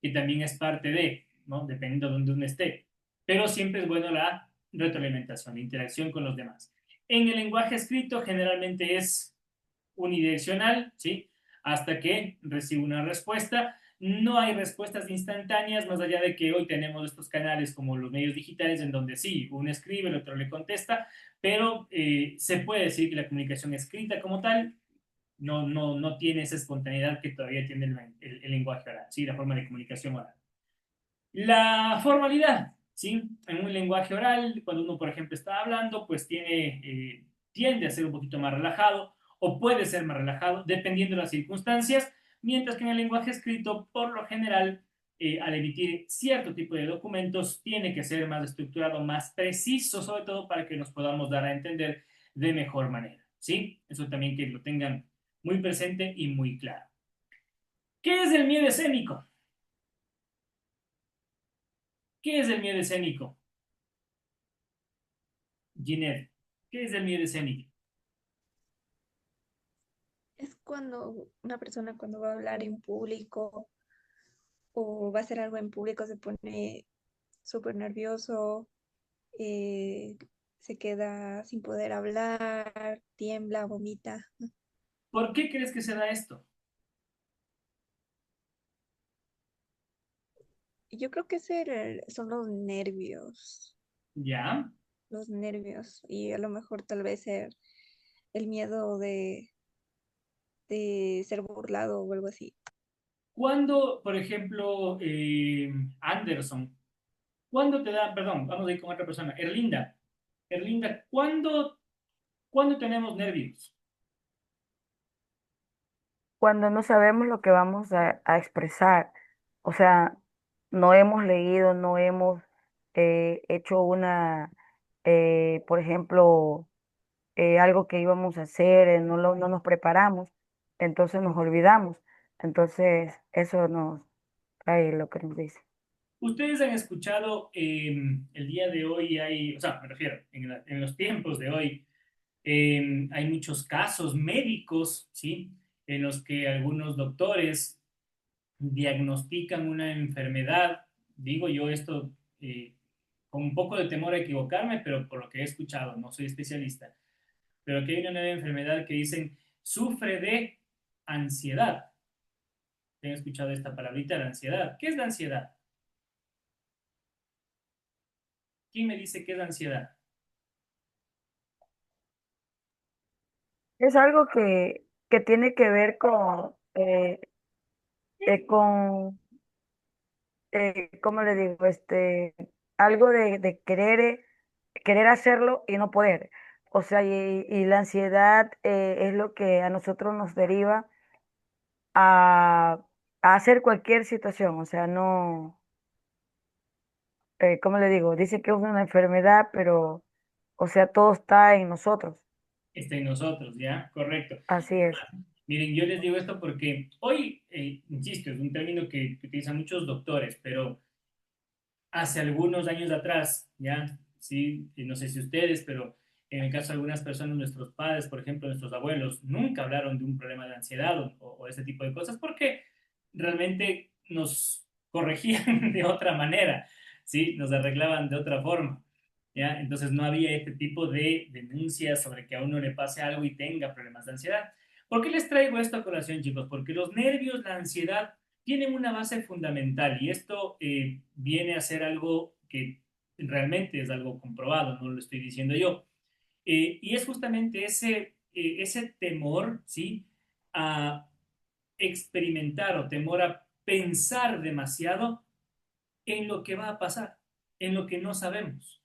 [SPEAKER 1] Y también es parte de, ¿no? Dependiendo de donde uno esté. Pero siempre es bueno la retroalimentación, la interacción con los demás. En el lenguaje escrito generalmente es unidireccional, ¿sí? Hasta que recibe una respuesta. No hay respuestas instantáneas, más allá de que hoy tenemos estos canales como los medios digitales, en donde sí, uno escribe, el otro le contesta, pero se puede decir que la comunicación escrita como tal no tiene esa espontaneidad que todavía tiene el lenguaje oral, ¿sí? La forma de comunicación oral. La formalidad, ¿sí? En un lenguaje oral, cuando uno, por ejemplo, está hablando, pues tiende a ser un poquito más relajado o puede ser más relajado dependiendo de las circunstancias, mientras que en el lenguaje escrito, por lo general, al emitir cierto tipo de documentos, tiene que ser más estructurado, más preciso, sobre todo para que nos podamos dar a entender de mejor manera, ¿sí? Eso también que lo tengan muy presente y muy claro. ¿Qué es el miedo escénico? ¿Qué es el miedo escénico? Ginette, ¿qué es el miedo escénico?
[SPEAKER 2] Es cuando una persona cuando va a hablar en público o va a hacer algo en público, se pone súper nervioso, eh, se queda sin poder hablar, tiembla, vomita.
[SPEAKER 1] ¿Por qué crees que se da esto?
[SPEAKER 2] Yo creo que son
[SPEAKER 1] ¿Ya?
[SPEAKER 2] los nervios, y a lo mejor tal vez el miedo de ser burlado o algo así.
[SPEAKER 1] Cuando, por ejemplo, Anderson, ¿cuándo te da, perdón, vamos a ir con otra persona, Erlinda, ¿cuándo tenemos nervios?
[SPEAKER 6] Cuando no sabemos lo que vamos a expresar. O sea, no hemos leído, no hemos hecho por ejemplo, algo que íbamos a hacer, no nos preparamos, entonces nos olvidamos. Entonces, eso nos trae lo que nos dice.
[SPEAKER 1] Ustedes han escuchado el día de hoy o sea, me refiero, en los tiempos de hoy, hay muchos casos médicos, ¿sí? En los que algunos doctores diagnostican una enfermedad, digo yo esto con un poco de temor a equivocarme, pero por lo que he escuchado, no soy especialista, pero que hay una nueva enfermedad que dicen sufre de ansiedad. ¿Han escuchado esta palabrita, la ansiedad? ¿Qué es la ansiedad? ¿Quién me dice qué es la ansiedad?
[SPEAKER 6] Es algo que tiene que ver con ¿cómo le digo? Algo de querer hacerlo y no poder. O sea, y la ansiedad es lo que a nosotros nos deriva a, a hacer cualquier situación. O sea, no, ¿cómo le digo? Dice que es una enfermedad, pero, o sea, todo está en nosotros.
[SPEAKER 1] Está en nosotros, ¿ya? Correcto.
[SPEAKER 6] Así es.
[SPEAKER 1] Miren, yo les digo esto porque hoy, insisto, es un término que utilizan muchos doctores, pero hace algunos años atrás, ¿ya? Sí, y no sé si ustedes, pero en el caso de algunas personas, nuestros padres, por ejemplo, nuestros abuelos, nunca hablaron de un problema de ansiedad o ese tipo de cosas porque realmente nos corregían de otra manera, ¿sí? Nos arreglaban de otra forma, ¿ya? Entonces no había este tipo de denuncias sobre que a uno le pase algo y tenga problemas de ansiedad. ¿Por qué les traigo esto a colación, chicos? Porque los nervios, la ansiedad, tienen una base fundamental y esto viene a ser algo que realmente es algo comprobado, no lo estoy diciendo yo. Y es justamente ese temor, ¿sí? A experimentar o temor a pensar demasiado en lo que va a pasar, en lo que no sabemos.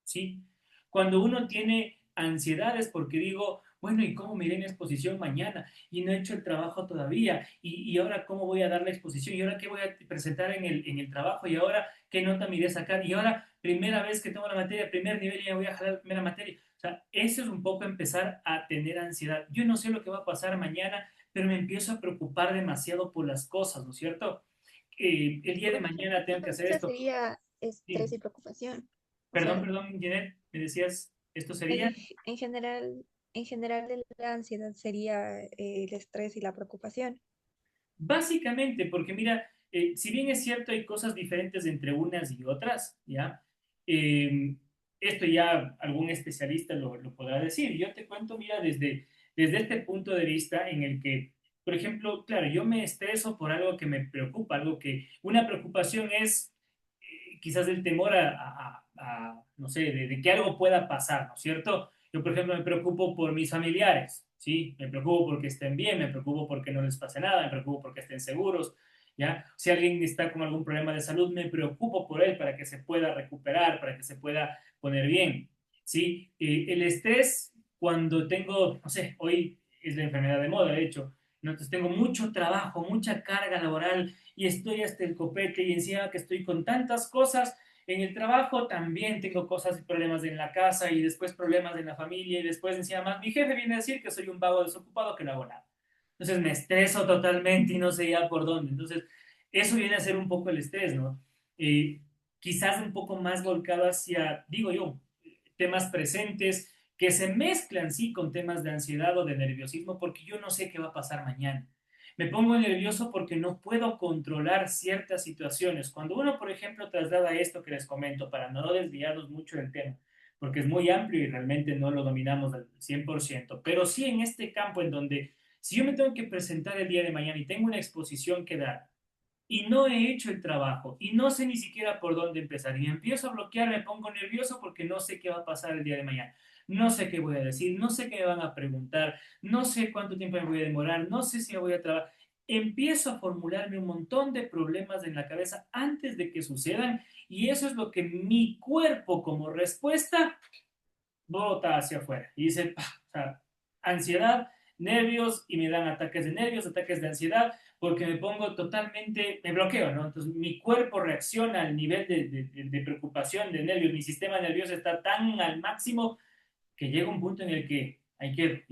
[SPEAKER 1] ¿Sí? Cuando uno tiene ansiedades porque digo, bueno, ¿y cómo me iré en la exposición mañana? Y no he hecho el trabajo todavía. Y ahora cómo voy a dar la exposición? ¿Y ahora qué voy a presentar en el trabajo? ¿Y ahora qué nota me iré a sacar? ¿Y ahora primera vez que tomo la materia, primer nivel, y ya voy a jalar la primera materia? O sea, eso es un poco empezar a tener ansiedad. Yo no sé lo que va a pasar mañana, pero me empiezo a preocupar demasiado por las cosas, ¿no es cierto? El día de
[SPEAKER 2] Profe,
[SPEAKER 1] mañana tengo que hacer
[SPEAKER 2] eso
[SPEAKER 1] esto.
[SPEAKER 2] sería estrés
[SPEAKER 1] Sí.
[SPEAKER 2] y preocupación. O
[SPEAKER 1] Perdón,
[SPEAKER 2] sea,
[SPEAKER 1] perdón, Janet, me decías, esto sería.
[SPEAKER 2] en, en general, en general la ansiedad sería el estrés y la preocupación.
[SPEAKER 1] Básicamente, porque mira, si bien es cierto, hay cosas diferentes entre unas y otras, ¿ya? Eh, Esto ya algún especialista lo podrá decir. Yo te cuento, mira, desde este punto de vista en el que, por ejemplo, claro, yo me estreso por algo que me preocupa, una preocupación es quizás el temor no sé, de que algo pueda pasar, ¿no es cierto? Yo, por ejemplo, me preocupo por mis familiares, ¿sí? Me preocupo porque estén bien, me preocupo porque no les pase nada, me preocupo porque estén seguros, ¿ya? Si alguien está con algún problema de salud, me preocupo por él para que se pueda recuperar, para que se pueda poner bien, ¿sí? El estrés, cuando tengo, no sé, hoy es la enfermedad de moda, de hecho, ¿no? Entonces tengo mucho trabajo, mucha carga laboral y estoy hasta el copete y encima que estoy con tantas cosas en el trabajo, también tengo cosas y problemas en la casa y después problemas en la familia y después encima más mi jefe viene a decir que soy un vago desocupado que no hago nada. Entonces me estreso totalmente y no sé ya por dónde. Entonces eso viene a ser un poco el estrés, ¿no? Quizás un poco más volcado hacia, digo yo, temas presentes que se mezclan, sí, con temas de ansiedad o de nerviosismo porque yo no sé qué va a pasar mañana. Me pongo nervioso porque no puedo controlar ciertas situaciones. Cuando uno, por ejemplo, traslada esto que les comento, para no desviarnos mucho del tema, porque es muy amplio y realmente no lo dominamos al 100%, pero sí en este campo en donde si yo me tengo que presentar el día de mañana y tengo una exposición que dar, y no he hecho el trabajo y no sé ni siquiera por dónde empezar y empiezo a bloquear, me pongo nervioso porque no sé qué va a pasar el día de mañana, no sé qué voy a decir, no sé qué me van a preguntar, no sé cuánto tiempo me voy a demorar, no sé si me voy a trabajar. Empiezo a formularme un montón de problemas en la cabeza antes de que sucedan y eso es lo que mi cuerpo como respuesta bota hacia afuera y dice, ¡pah! O sea, ansiedad, nervios y me dan ataques de nervios, ataques de ansiedad, porque me pongo totalmente, me bloqueo, ¿no? Entonces mi cuerpo reacciona al nivel de preocupación, de nervios, mi sistema nervioso está tan al máximo que llega un punto en el que hay que,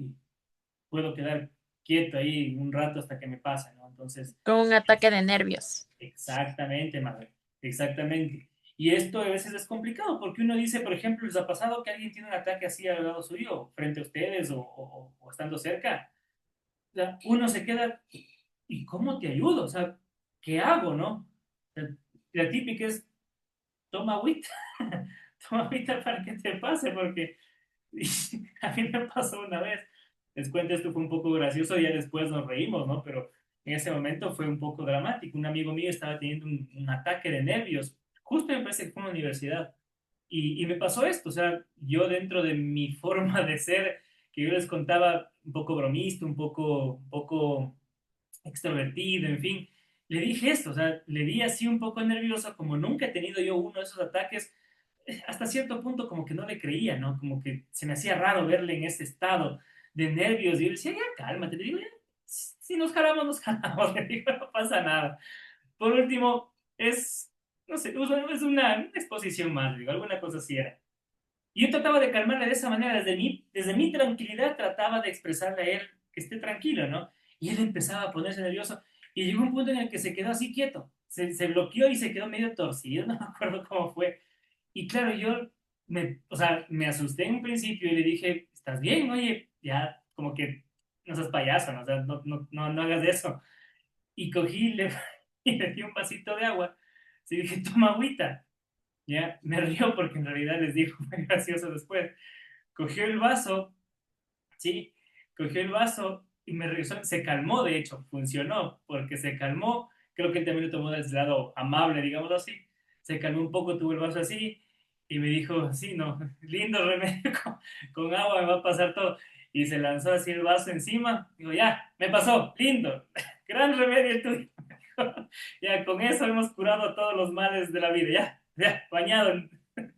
[SPEAKER 1] puedo quedar quieto ahí un rato hasta que me pase, ¿no? Entonces,
[SPEAKER 4] Con un ataque de nervios.
[SPEAKER 1] exactamente, madre, exactamente. Y esto a veces es complicado porque uno dice, por ejemplo, ¿les ha pasado que alguien tiene un ataque así al lado suyo, frente a ustedes o estando cerca? O sea, uno se queda, ¿y cómo te ayudo? O sea, ¿qué hago, no? O sea, la típica es, toma agüita, toma agüita para que te pase, porque a mí me pasó una vez. Les cuento, esto fue un poco gracioso, ya después nos reímos, ¿no? Pero en ese momento fue un poco dramático. Un amigo mío estaba teniendo un ataque de nervios, justo me parece que fue en la universidad. Y me pasó esto, o sea, yo dentro de mi forma de ser, que yo les contaba, un poco bromista, un poco extrovertido, en fin, le dije esto, o sea, le di así un poco nervioso, como nunca he tenido yo uno de esos ataques, hasta cierto punto como que no le creía, ¿no? Como que se me hacía raro verle en ese estado de nervios y yo le decía, ya cálmate, le digo, ya, si nos jalamos, nos jalamos, le digo, no pasa nada. Por último, es, no sé, es una exposición más, digo, alguna cosa así era. Y yo trataba de calmarle de esa manera, desde mi tranquilidad trataba de expresarle a él que esté tranquilo, ¿no? Y él empezaba a ponerse nervioso y llegó un punto en el que se quedó así quieto, se bloqueó y se quedó medio torcido, no me acuerdo cómo fue. Y claro, yo o sea, me asusté en un principio y le dije, ¿estás bien? Oye, ya, como que no seas payaso, ¿no? O sea, no hagas eso. Y cogí y le di un vasito de agua. Y dije, toma agüita. Ya, me río porque en realidad les dijo, fue gracioso después. Cogió el vaso, ¿sí? Cogió el vaso y me regresó, se calmó, de hecho, funcionó, porque se calmó, creo que él también lo tomó desde el lado amable, digámoslo así, se calmó un poco, tuvo el vaso así, y me dijo, sí, no, lindo remedio, con agua me va a pasar todo, y se lanzó así el vaso encima, digo, ya, me pasó, lindo, gran remedio el tuyo, ya, con eso hemos curado todos los males de la vida, ya, bañado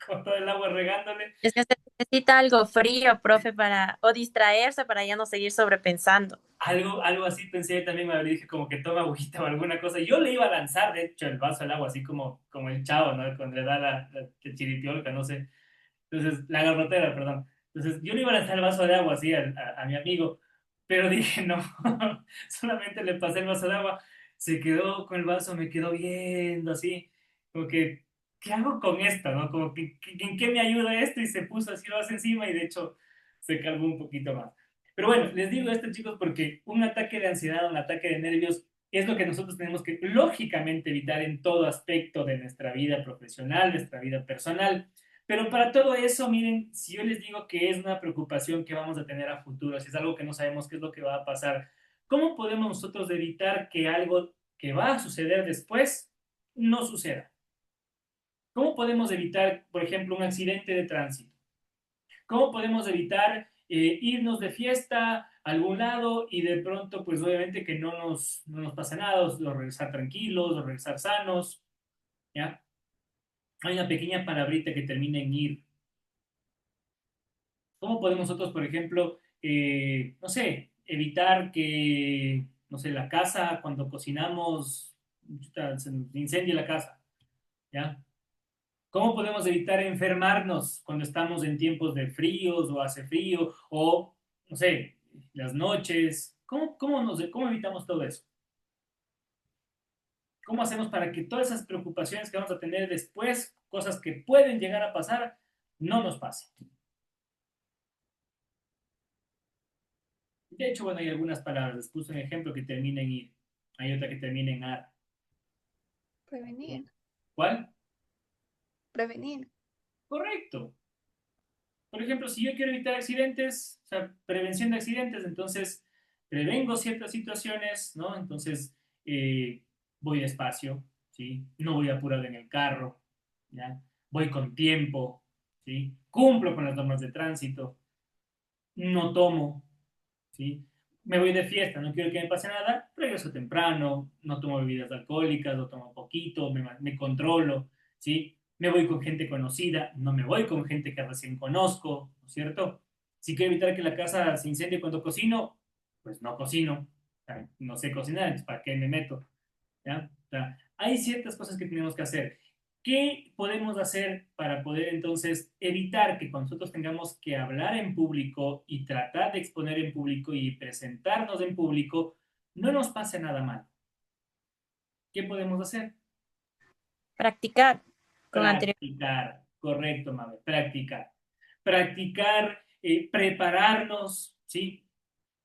[SPEAKER 1] con todo el agua regándole,
[SPEAKER 4] Es que se necesita algo frío, profe, o distraerse para ya no seguir sobrepensando.
[SPEAKER 1] algo así pensé también, me dije como que toma agüita o alguna cosa. Yo le iba a lanzar, de hecho, el vaso al agua, así como el chavo, ¿no? Cuando le da la chiripiolca, no sé. Entonces, la garrotera, perdón. Entonces, yo le iba a lanzar el vaso de agua así a mi amigo, pero dije, no, solamente le pasé el vaso de agua, se quedó con el vaso, me quedó viendo así, como que, ¿qué hago con esto, no? Como que, ¿en qué me ayuda esto? Y se puso así el vaso encima y de hecho se calmó un poquito más. Pero bueno, les digo esto, chicos, porque un ataque de ansiedad, un ataque de nervios, es lo que nosotros tenemos que lógicamente evitar en todo aspecto de nuestra vida profesional, nuestra vida personal. Pero para todo eso, miren, si yo les digo que es una preocupación que vamos a tener a futuro, si es algo que no sabemos qué es lo que va a pasar, ¿cómo podemos nosotros evitar que algo que va a suceder después no suceda? ¿Cómo podemos evitar, por ejemplo, un accidente de tránsito? ¿Cómo podemos evitar irnos de fiesta a algún lado y de pronto, pues obviamente que no nos pase nada, o regresar tranquilos, o regresar sanos, ¿ya? Hay una pequeña palabrita que termina en ir. ¿Cómo podemos nosotros, por ejemplo, no sé, evitar que, no sé, la casa, cuando cocinamos, se nos incendie la casa, ¿ya? ¿Cómo podemos evitar enfermarnos cuando estamos en tiempos de fríos o hace frío o, no sé, las noches? ¿Cómo evitamos todo eso? ¿Cómo hacemos para que todas esas preocupaciones que vamos a tener después, cosas que pueden llegar a pasar, no nos pasen? De hecho, bueno, hay algunas palabras. Les puse un ejemplo que termina en ir. Hay otra que termina en ar.
[SPEAKER 2] Prevenir,
[SPEAKER 1] ¿Cuál?
[SPEAKER 2] prevenir.
[SPEAKER 1] Correcto. Por ejemplo, si yo quiero evitar accidentes, o sea, prevención de accidentes, entonces prevengo ciertas situaciones, ¿no? Entonces voy despacio, ¿sí? No voy apurado en el carro, ¿ya? Voy con tiempo, ¿sí? Cumplo con las normas de tránsito, no tomo, ¿sí? Me voy de fiesta, no quiero que me pase nada, regreso temprano, no tomo bebidas alcohólicas, lo tomo poquito, me controlo, ¿sí? Me voy con gente conocida, no me voy con gente que recién conozco, ¿no es cierto? Si quiero evitar que la casa se incendie cuando cocino, pues no cocino, o sea, no sé cocinar, entonces ¿para qué me meto? ¿Ya? O sea, hay ciertas cosas que tenemos que hacer. ¿Qué podemos hacer para poder entonces evitar que cuando nosotros tengamos que hablar en público y tratar de exponer en público y presentarnos en público, no nos pase nada mal? ¿Qué podemos hacer?
[SPEAKER 4] Practicar con anterioridad.
[SPEAKER 1] Practicar, correcto, Mabel, practicar. Practicar, prepararnos, ¿sí?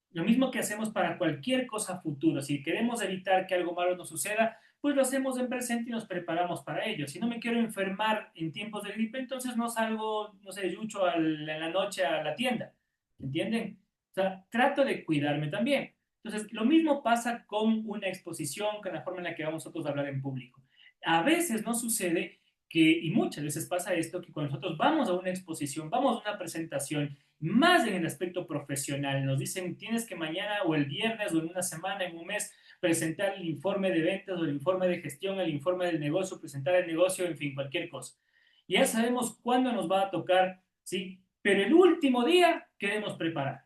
[SPEAKER 1] Lo mismo que hacemos para cualquier cosa futuro. Si queremos evitar que algo malo nos suceda, pues lo hacemos en presente y nos preparamos para ello. Si no me quiero enfermar en tiempos de gripe, entonces no salgo, no sé, yucho en la noche a la tienda. ¿Entienden? O sea, trato de cuidarme también. Entonces, lo mismo pasa con una exposición, con la forma en la que vamos nosotros a hablar en público. A veces no sucede que, y muchas veces pasa esto, que cuando nosotros vamos a una exposición, vamos a una presentación, más en el aspecto profesional, nos dicen, tienes que mañana o el viernes o en una semana, en un mes, presentar el informe de ventas o el informe de gestión, el informe del negocio, presentar el negocio, en fin, cualquier cosa. Ya sabemos cuándo nos va a tocar, ¿sí? Pero el último día queremos preparar,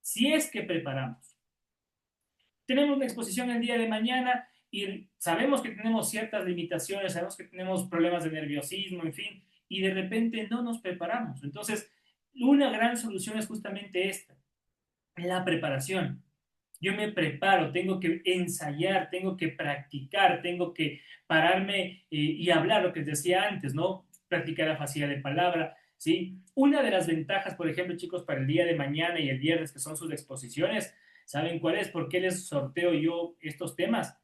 [SPEAKER 1] si es que preparamos. Tenemos una exposición el día de mañana y sabemos que tenemos ciertas limitaciones, sabemos que tenemos problemas de nerviosismo, en fin, y de repente no nos preparamos. Entonces, una gran solución es justamente esta, la preparación. Yo me preparo, tengo que ensayar, tengo que practicar, tengo que pararme y hablar lo que les decía antes, ¿no? Practicar la facilidad de palabra, ¿sí? Una de las ventajas, por ejemplo, chicos, para el día de mañana y el viernes, que son sus exposiciones, ¿saben cuál es? ¿Por qué les sorteo yo estos temas?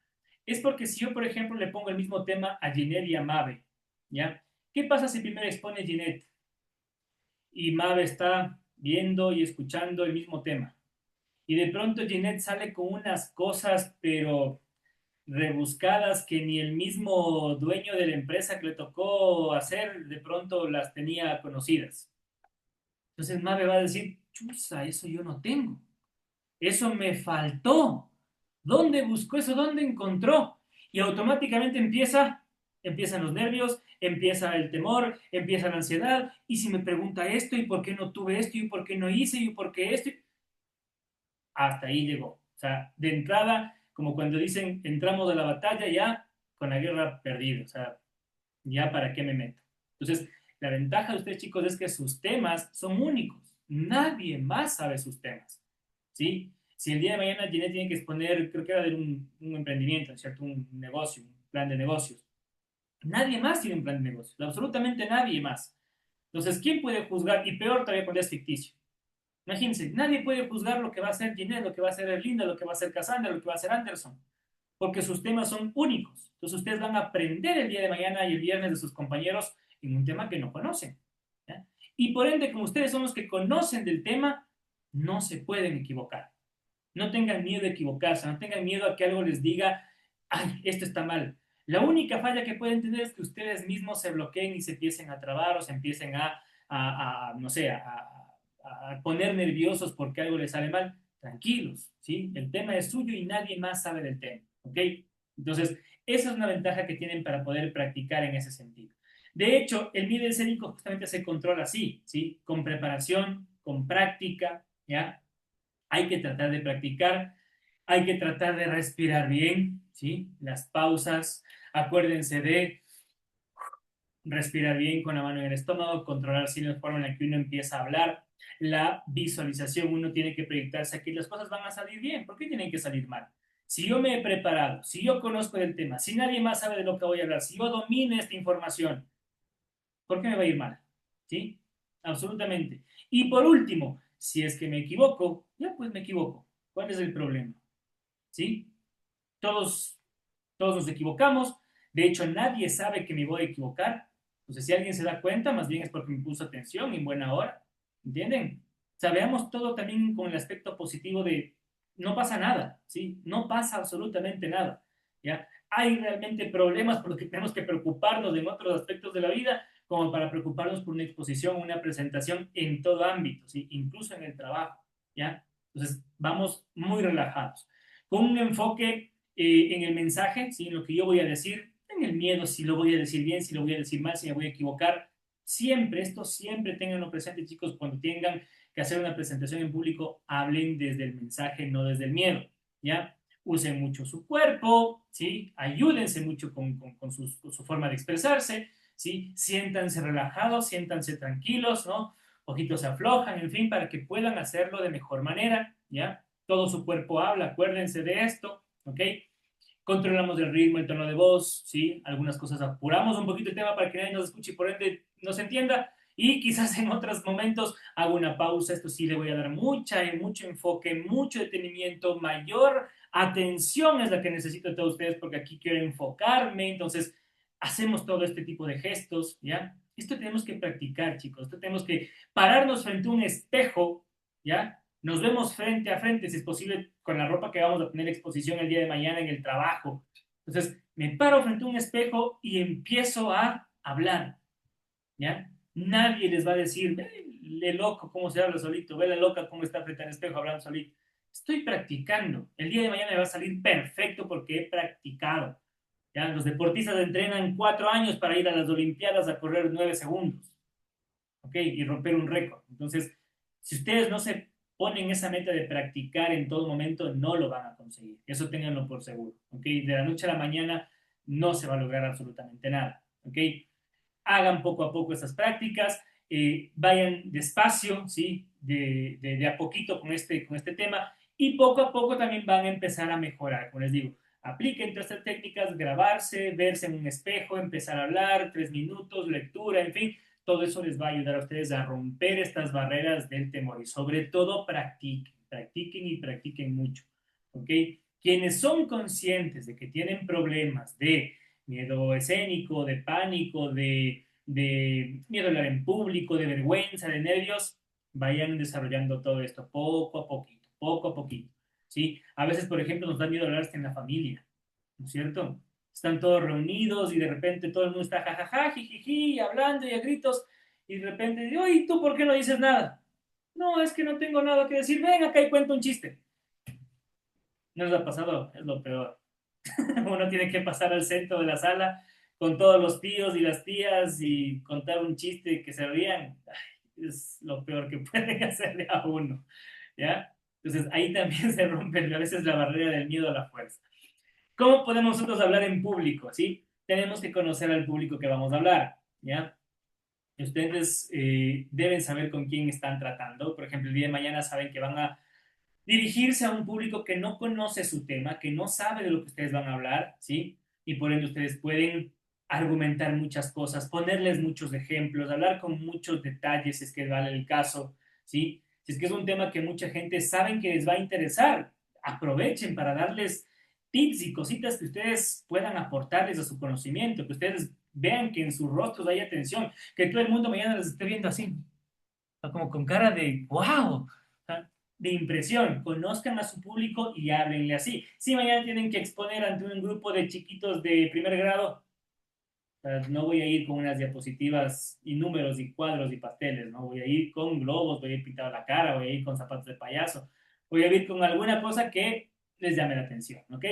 [SPEAKER 1] Es porque si yo, por ejemplo, le pongo el mismo tema a Ginette y a Mabe, ¿ya? ¿Qué pasa si primero expone Ginette y Mabe está viendo y escuchando el mismo tema? Y de pronto Ginette sale con unas cosas, pero rebuscadas, que ni el mismo dueño de la empresa que le tocó hacer, de pronto las tenía conocidas. Entonces Mabe va a decir, chusa, eso yo no tengo. Eso me faltó. ¿Dónde buscó eso? ¿Dónde encontró? Y automáticamente empiezan los nervios, empieza el temor, empieza la ansiedad. Y si me pregunta esto, ¿y por qué no tuve esto? ¿Y por qué no hice? ¿Y por qué esto? Hasta ahí llegó. O sea, de entrada, como cuando dicen, entramos a la batalla ya con la guerra perdida. O sea, ya para qué me meto. Entonces, la ventaja de ustedes, chicos, es que sus temas son únicos. Nadie más sabe sus temas. ¿Sí? Si el día de mañana Ginette tiene que exponer, creo que era de un emprendimiento, ¿cierto? Un negocio, un plan de negocios. Nadie más tiene un plan de negocios. Absolutamente nadie más. Entonces, ¿quién puede juzgar? Y peor todavía cuando es ficticio. Imagínense, nadie puede juzgar lo que va a hacer Ginette, lo que va a hacer Erlinda, lo que va a hacer Cassandra, lo que va a hacer Anderson, porque sus temas son únicos. Entonces ustedes van a aprender el día de mañana y el viernes de sus compañeros en un tema que no conocen. ¿Ya? Y por ende, como ustedes son los que conocen del tema, no se pueden equivocar. No tengan miedo de equivocarse, no tengan miedo a que algo les diga, ay, esto está mal. La única falla que pueden tener es que ustedes mismos se bloqueen y se empiecen a trabar o se empiecen no sé, a poner nerviosos porque algo les sale mal. Tranquilos, ¿sí? El tema es suyo y nadie más sabe del tema, ¿ok? Entonces, esa es una ventaja que tienen para poder practicar en ese sentido. De hecho, el MIDE escénico justamente se controla así, ¿sí? Con preparación, con práctica, ¿ya? Hay que tratar de practicar, hay que tratar de respirar bien, ¿sí? Las pausas, acuérdense de respirar bien con la mano en el estómago, controlar si la forma en la que uno empieza a hablar, la visualización, uno tiene que proyectarse aquí, las cosas van a salir bien, ¿por qué tienen que salir mal? Si yo me he preparado, si yo conozco el tema, si nadie más sabe de lo que voy a hablar, si yo domino esta información, ¿por qué me va a ir mal? ¿Sí? Absolutamente. Y por último, si es que me equivoco, ya pues me equivoco. ¿Cuál es el problema? ¿Sí? Todos, todos nos equivocamos. De hecho, nadie sabe que me voy a equivocar. Entonces, si alguien se da cuenta, más bien es porque me puso atención en buena hora. ¿Entienden? O sea, veamos todo también con el aspecto positivo de no pasa nada, ¿sí? No pasa absolutamente nada, ¿ya? Hay realmente problemas por los que tenemos que preocuparnos en otros aspectos de la vida, como para preocuparnos por una exposición, una presentación en todo ámbito, ¿sí? Incluso en el trabajo, ¿ya? Entonces, vamos muy relajados, con un enfoque en el mensaje, ¿sí? En lo que yo voy a decir, en el miedo, si lo voy a decir bien, si lo voy a decir mal, si me voy a equivocar. Siempre, esto siempre tenganlo presente, chicos, cuando tengan que hacer una presentación en público, hablen desde el mensaje, no desde el miedo, ¿ya? Usen mucho su cuerpo, ¿sí? Ayúdense mucho con su forma de expresarse, ¿sí? Siéntanse relajados, siéntanse tranquilos, ¿no? Ojitos se aflojan, en fin, para que puedan hacerlo de mejor manera, ¿ya? Todo su cuerpo habla, acuérdense de esto, ¿ok? Controlamos el ritmo, el tono de voz, ¿sí? Algunas cosas apuramos un poquito el tema para que nadie nos escuche y por ende nos entienda. Y quizás en otros momentos hago una pausa. Esto sí le voy a dar mucho enfoque, mucho detenimiento, mayor atención es la que necesito de todos ustedes porque aquí quiero enfocarme. Entonces, hacemos todo este tipo de gestos, ¿ya? Esto tenemos que practicar, chicos. Esto tenemos que pararnos frente a un espejo, ¿ya? Nos vemos frente a frente, si es posible, con la ropa que vamos a tener exposición el día de mañana en el trabajo. Entonces, me paro frente a un espejo y empiezo a hablar, ¿ya? Nadie les va a decir, ve loco cómo se habla solito, ve la loca cómo está frente al espejo hablando solito. Estoy practicando. El día de mañana me va a salir perfecto porque he practicado. ¿Ya? Los deportistas entrenan 4 años para ir a las Olimpiadas a correr 9 segundos. ¿Ok? Y romper un récord. Entonces, si ustedes no se ponen esa meta de practicar en todo momento, no lo van a conseguir. Eso ténganlo por seguro. ¿Ok? De la noche a la mañana no se va a lograr absolutamente nada. ¿Ok? Hagan poco a poco esas prácticas, vayan despacio, ¿sí? De a poquito con este tema y poco a poco también van a empezar a mejorar. Como les digo, apliquen todas estas técnicas, grabarse, verse en un espejo, empezar a hablar, 3 minutos, lectura, en fin, todo eso les va a ayudar a ustedes a romper estas barreras del temor y sobre todo practiquen, practiquen y practiquen mucho, ¿ok? Quienes son conscientes de que tienen problemas de miedo escénico, de pánico, de miedo a hablar en público, de vergüenza, de nervios, vayan desarrollando todo esto poco a poquito, ¿sí? A veces, por ejemplo, nos da miedo hablar hasta en la familia, ¿no es cierto? Están todos reunidos y de repente todo el mundo está jajaja, jijiji, hablando y a gritos, y de repente, oye, ¿tú por qué no dices nada? No, es que no tengo nada que decir, ven acá y cuento un chiste. ¿No les ha pasado? Es lo peor. Uno tiene que pasar al centro de la sala con todos los tíos y las tías y contar un chiste que se rían. Ay, es lo peor que pueden hacerle a uno, ¿ya? Entonces ahí también se rompe a veces la barrera del miedo a la fuerza. ¿Cómo podemos nosotros hablar en público? ¿Sí? Tenemos que conocer al público que vamos a hablar, ¿ya? Ustedes deben saber con quién están tratando. Por ejemplo, el día de mañana saben que van a dirigirse a un público que no conoce su tema, que no sabe de lo que ustedes van a hablar, ¿sí? Y por ende ustedes pueden argumentar muchas cosas, ponerles muchos ejemplos, hablar con muchos detalles, si es que vale el caso, ¿sí? Si es que es un tema que mucha gente sabe que les va a interesar, aprovechen para darles tips y cositas que ustedes puedan aportarles a su conocimiento, que ustedes vean que en sus rostros hay atención, que todo el mundo mañana les esté viendo así, como con cara de wow, de impresión, conozcan a su público y háblenle así. Si mañana tienen que exponer ante un grupo de chiquitos de primer grado, no voy a ir con unas diapositivas y números y cuadros y pasteles, no voy a ir con globos, voy a ir pintado la cara, voy a ir con zapatos de payaso, voy a ir con alguna cosa que les llame la atención, ¿ok?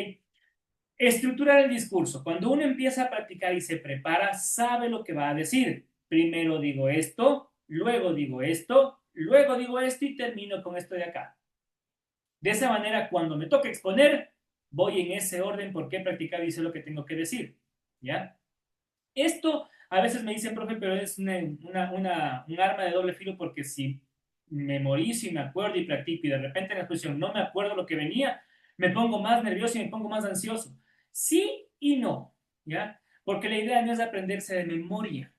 [SPEAKER 1] Estructurar el discurso. Cuando uno empieza a practicar y se prepara, sabe lo que va a decir. Primero digo esto, luego digo esto, luego digo esto y termino con esto de acá. De esa manera, cuando me toque exponer, voy en ese orden porque he practicado y sé lo que tengo que decir. ¿Ya? Esto a veces me dicen, profe, pero es un arma de doble filo porque si memorizo y me acuerdo y practico y de repente en la exposición no me acuerdo lo que venía, me pongo más nervioso y me pongo más ansioso. Sí y no, ¿ya? Porque la idea no es aprenderse de memoria,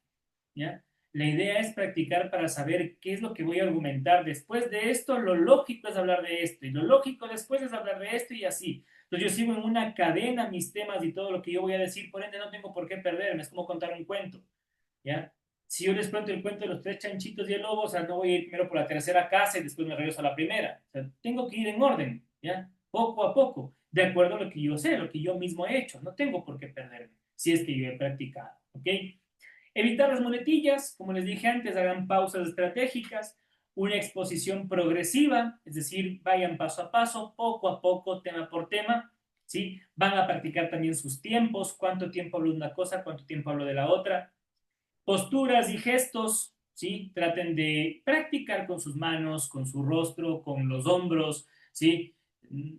[SPEAKER 1] ¿ya? La idea es practicar para saber qué es lo que voy a argumentar. Después de esto, lo lógico es hablar de esto, y lo lógico después es hablar de esto y así. Entonces yo sigo en una cadena mis temas y todo lo que yo voy a decir, por ende no tengo por qué perderme, es como contar un cuento, ¿ya? Si yo les cuento el cuento de los tres chanchitos y el lobo, o sea, no voy a ir primero por la tercera casa y después me regreso a la primera. O sea, tengo que ir en orden, ¿ya? Poco a poco, de acuerdo a lo que yo sé, lo que yo mismo he hecho. No tengo por qué perderme, si es que yo he practicado, ¿ok? Evitar las muletillas, como les dije antes, hagan pausas estratégicas, una exposición progresiva, es decir, vayan paso a paso, poco a poco, tema por tema, ¿sí? Van a practicar también sus tiempos, cuánto tiempo hablo de una cosa, cuánto tiempo hablo de la otra. Posturas y gestos, ¿sí? Traten de practicar con sus manos, con su rostro, con los hombros, ¿sí?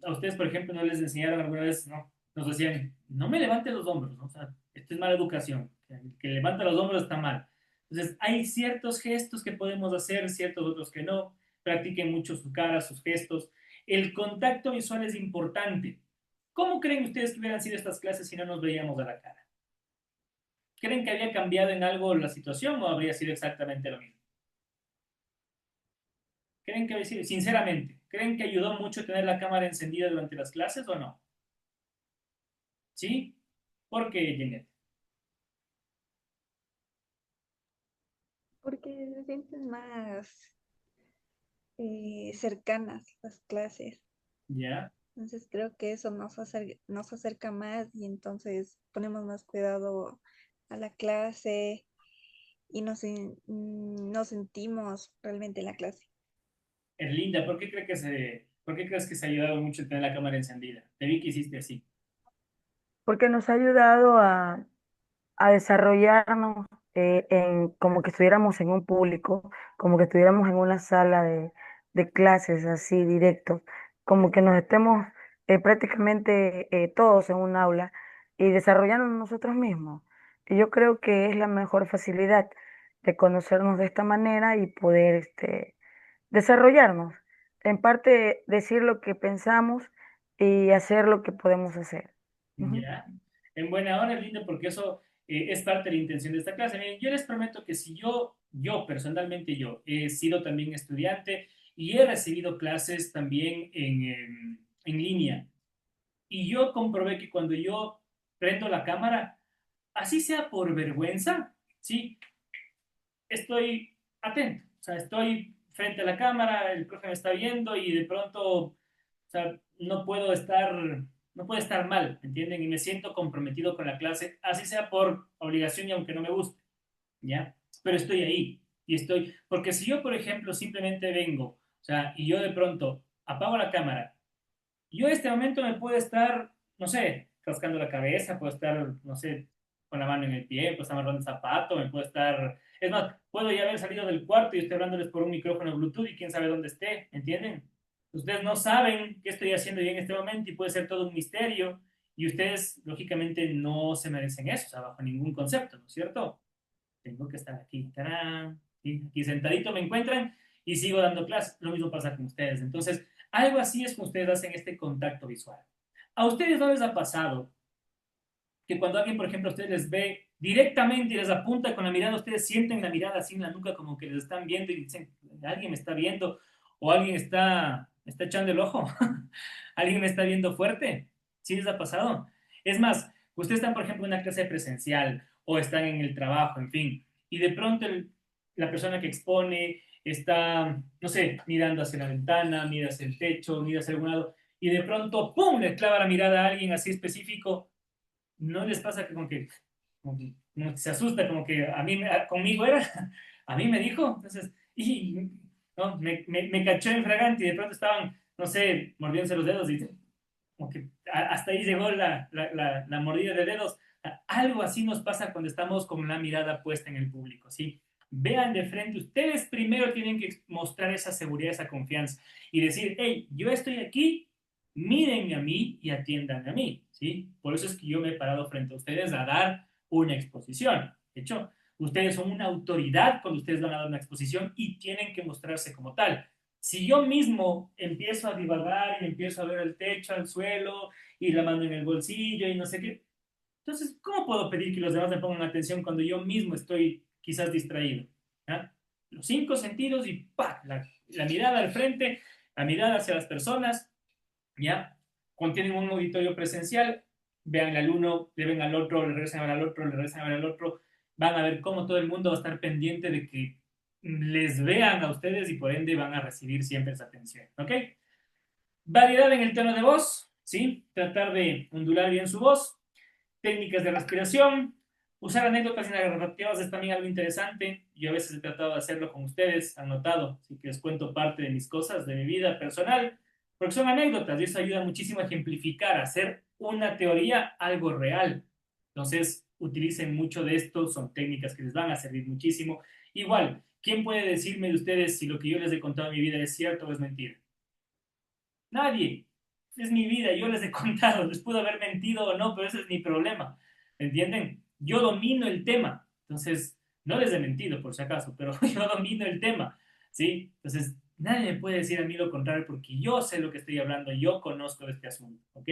[SPEAKER 1] A ustedes, por ejemplo, no les enseñaron alguna vez, ¿no? Nos decían, no me levante los hombros, ¿no? O sea, esto es mala educación. El que levanta los hombros está mal. Entonces, hay ciertos gestos que podemos hacer, ciertos otros que no. Practiquen mucho su cara, sus gestos. El contacto visual es importante. ¿Cómo creen ustedes que hubieran sido estas clases si no nos veíamos a la cara? ¿Creen que había cambiado en algo la situación o habría sido exactamente lo mismo? ¿Creen que había sido, sinceramente, creen que ayudó mucho tener la cámara encendida durante las clases o no? ¿Sí? ¿Por qué, Jeanette?
[SPEAKER 2] Porque se sienten más cercanas las clases.
[SPEAKER 1] ¿Ya?
[SPEAKER 2] Entonces creo que eso nos acerca más y entonces ponemos más cuidado a la clase y nos sentimos realmente en la clase.
[SPEAKER 1] Erlinda, ¿por qué crees que se ha ayudado mucho tener la cámara encendida? Te vi que hiciste así.
[SPEAKER 6] Porque nos ha ayudado a desarrollarnos como que estuviéramos en un público, como que estuviéramos en una sala de clases así directos, como que nos estemos prácticamente todos en un aula y desarrollándonos nosotros mismos. Y yo creo que es la mejor facilidad de conocernos de esta manera y poder desarrollarnos. En parte decir lo que pensamos y hacer lo que podemos hacer. Ujú.
[SPEAKER 1] ¿Ya? En buena hora, Erlinda, porque eso es parte de la intención de esta clase. Miren, yo les prometo que si yo personalmente, yo he sido también estudiante y he recibido clases también en línea. Y yo comprobé que cuando yo prendo la cámara, así sea por vergüenza, ¿sí? Estoy atento, o sea, estoy frente a la cámara, el profe me está viendo y de pronto, o sea, no puedo estar mal, ¿entienden? Y me siento comprometido con la clase, así sea por obligación y aunque no me guste, ¿ya? Pero estoy ahí y estoy, porque si yo, por ejemplo, simplemente vengo, o sea, y yo de pronto apago la cámara, yo en este momento me puedo estar, no sé, rascando la cabeza, puedo estar, no sé, con la mano en el pie, puedo estar amarrando el zapato, me puedo estar... Es más, puedo ya haber salido del cuarto y estoy hablándoles por un micrófono Bluetooth y quién sabe dónde esté, ¿entienden? Ustedes no saben qué estoy haciendo yo en este momento y puede ser todo un misterio y ustedes, lógicamente, no se merecen eso, o sea, bajo ningún concepto, ¿no es cierto? Tengo que estar aquí, tarán, aquí sentadito me encuentran y sigo dando clases. Lo mismo pasa con ustedes. Entonces, algo así es como ustedes hacen este contacto visual. ¿A ustedes no les ha pasado que cuando alguien, por ejemplo, a ustedes les ve directamente y les apunta con la mirada, ustedes sienten la mirada así en la nuca como que les están viendo y dicen, alguien me está viendo o alguien está echando el ojo? ¿Alguien me está viendo fuerte? ¿Sí les ha pasado? Es más, ustedes están, por ejemplo, en una clase presencial o están en el trabajo, en fin, y de pronto la persona que expone está, no sé, mirando hacia la ventana, mira hacia el techo, mira hacia algún lado, y de pronto, ¡pum!, le clava la mirada a alguien así específico. ¿No les pasa que como que se asusta, como que conmigo era, a mí me dijo? Entonces, y no, me cachó en fragante y de pronto estaban, no sé, mordiéndose los dedos y como que hasta ahí llegó la mordida de dedos. Algo así nos pasa cuando estamos con la mirada puesta en el público, ¿sí? Vean de frente, ustedes primero tienen que mostrar esa seguridad, esa confianza y decir, hey, yo estoy aquí, mírenme a mí y atiendan a mí, ¿sí? Por eso es que yo me he parado frente a ustedes a dar una exposición. De hecho, ustedes son una autoridad cuando ustedes van a dar una exposición y tienen que mostrarse como tal. Si yo mismo empiezo a divagar y empiezo a ver el techo, al suelo y la mano en el bolsillo y no sé qué, entonces, ¿cómo puedo pedir que los demás me pongan atención cuando yo mismo estoy quizás distraído? ¿ya? Los 5 sentidos y ¡pa! La mirada al frente, la mirada hacia las personas, ¿ya? Cuando tienen un auditorio presencial, vean al uno, le ven al otro, le regresan a ver al otro, le regresan a ver al otro, van a ver cómo todo el mundo va a estar pendiente de que les vean a ustedes y por ende van a recibir siempre esa atención, ¿ok? Variedad en el tono de voz, ¿sí? Tratar de ondular bien su voz. Técnicas de respiración. Usar anécdotas y narrativas es también algo interesante. Yo a veces he tratado de hacerlo con ustedes, han notado, así que les cuento parte de mis cosas, de mi vida personal, porque son anécdotas y eso ayuda muchísimo a ejemplificar, a hacer una teoría algo real. Entonces, utilicen mucho de esto, son técnicas que les van a servir muchísimo. Igual, ¿quién puede decirme de ustedes si lo que yo les he contado en mi vida es cierto o es mentira? Nadie. Es mi vida, yo les he contado, les puedo haber mentido o no, pero ese es mi problema. ¿Entienden? Yo domino el tema. Entonces, no les he mentido por si acaso, pero yo domino el tema. ¿Sí? Entonces, nadie me puede decir a mí lo contrario porque yo sé lo que estoy hablando, yo conozco de este asunto. ¿Ok?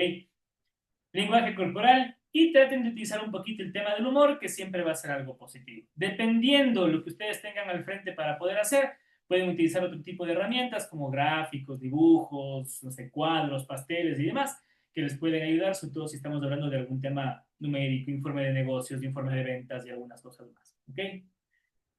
[SPEAKER 1] Lenguaje corporal y traten de utilizar un poquito el tema del humor, que siempre va a ser algo positivo. Dependiendo lo que ustedes tengan al frente para poder hacer, pueden utilizar otro tipo de herramientas como gráficos, dibujos, no sé, cuadros, pasteles y demás, que les pueden ayudar, sobre todo si estamos hablando de algún tema numérico, informe de negocios, informe de ventas y algunas cosas más. ¿Ok?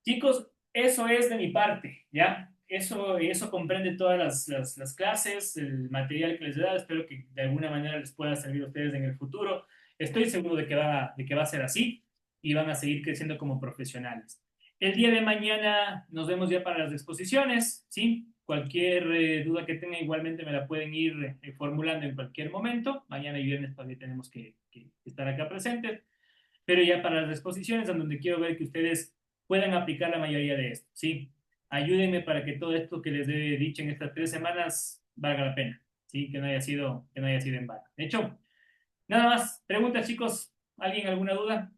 [SPEAKER 1] Chicos, eso es de mi parte, ¿ya? Eso comprende todas las clases, el material que les he dado. Espero que de alguna manera les pueda servir a ustedes en el futuro. Estoy seguro de que va a ser así y van a seguir creciendo como profesionales. El día de mañana nos vemos ya para las exposiciones, ¿sí? Cualquier duda que tengan igualmente me la pueden ir formulando en cualquier momento. Mañana y viernes todavía tenemos que estar acá presentes, pero ya para las exposiciones, en donde quiero ver que ustedes puedan aplicar la mayoría de esto, ¿sí? Ayúdenme para que todo esto que les he dicho en estas 3 semanas valga la pena, ¿sí? Que no haya sido en vano. De hecho, nada más. Preguntas, chicos. ¿Alguien alguna duda?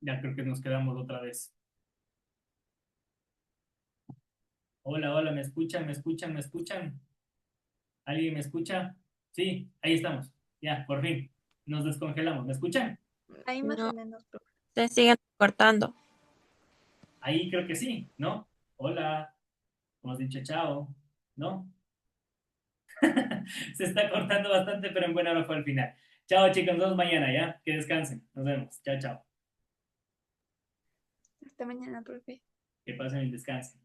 [SPEAKER 1] Ya creo que nos quedamos otra vez. Hola, hola, ¿me escuchan? ¿Me escuchan? ¿Me escuchan? ¿Alguien me escucha? Sí, ahí estamos. Ya, por fin. Nos descongelamos. ¿Me escuchan?
[SPEAKER 2] Ahí más o
[SPEAKER 4] No,
[SPEAKER 2] menos, profe.
[SPEAKER 4] se siguen cortando.
[SPEAKER 1] Ahí creo que sí, ¿no? Hola, hemos dicho chao, ¿no? Se está cortando bastante, pero en buena hora fue al final. Chao, chicos, nos vemos mañana, ¿ya? Que descansen. Nos vemos. Chao, chao.
[SPEAKER 2] Hasta mañana, profe.
[SPEAKER 1] Que pasen el descanso.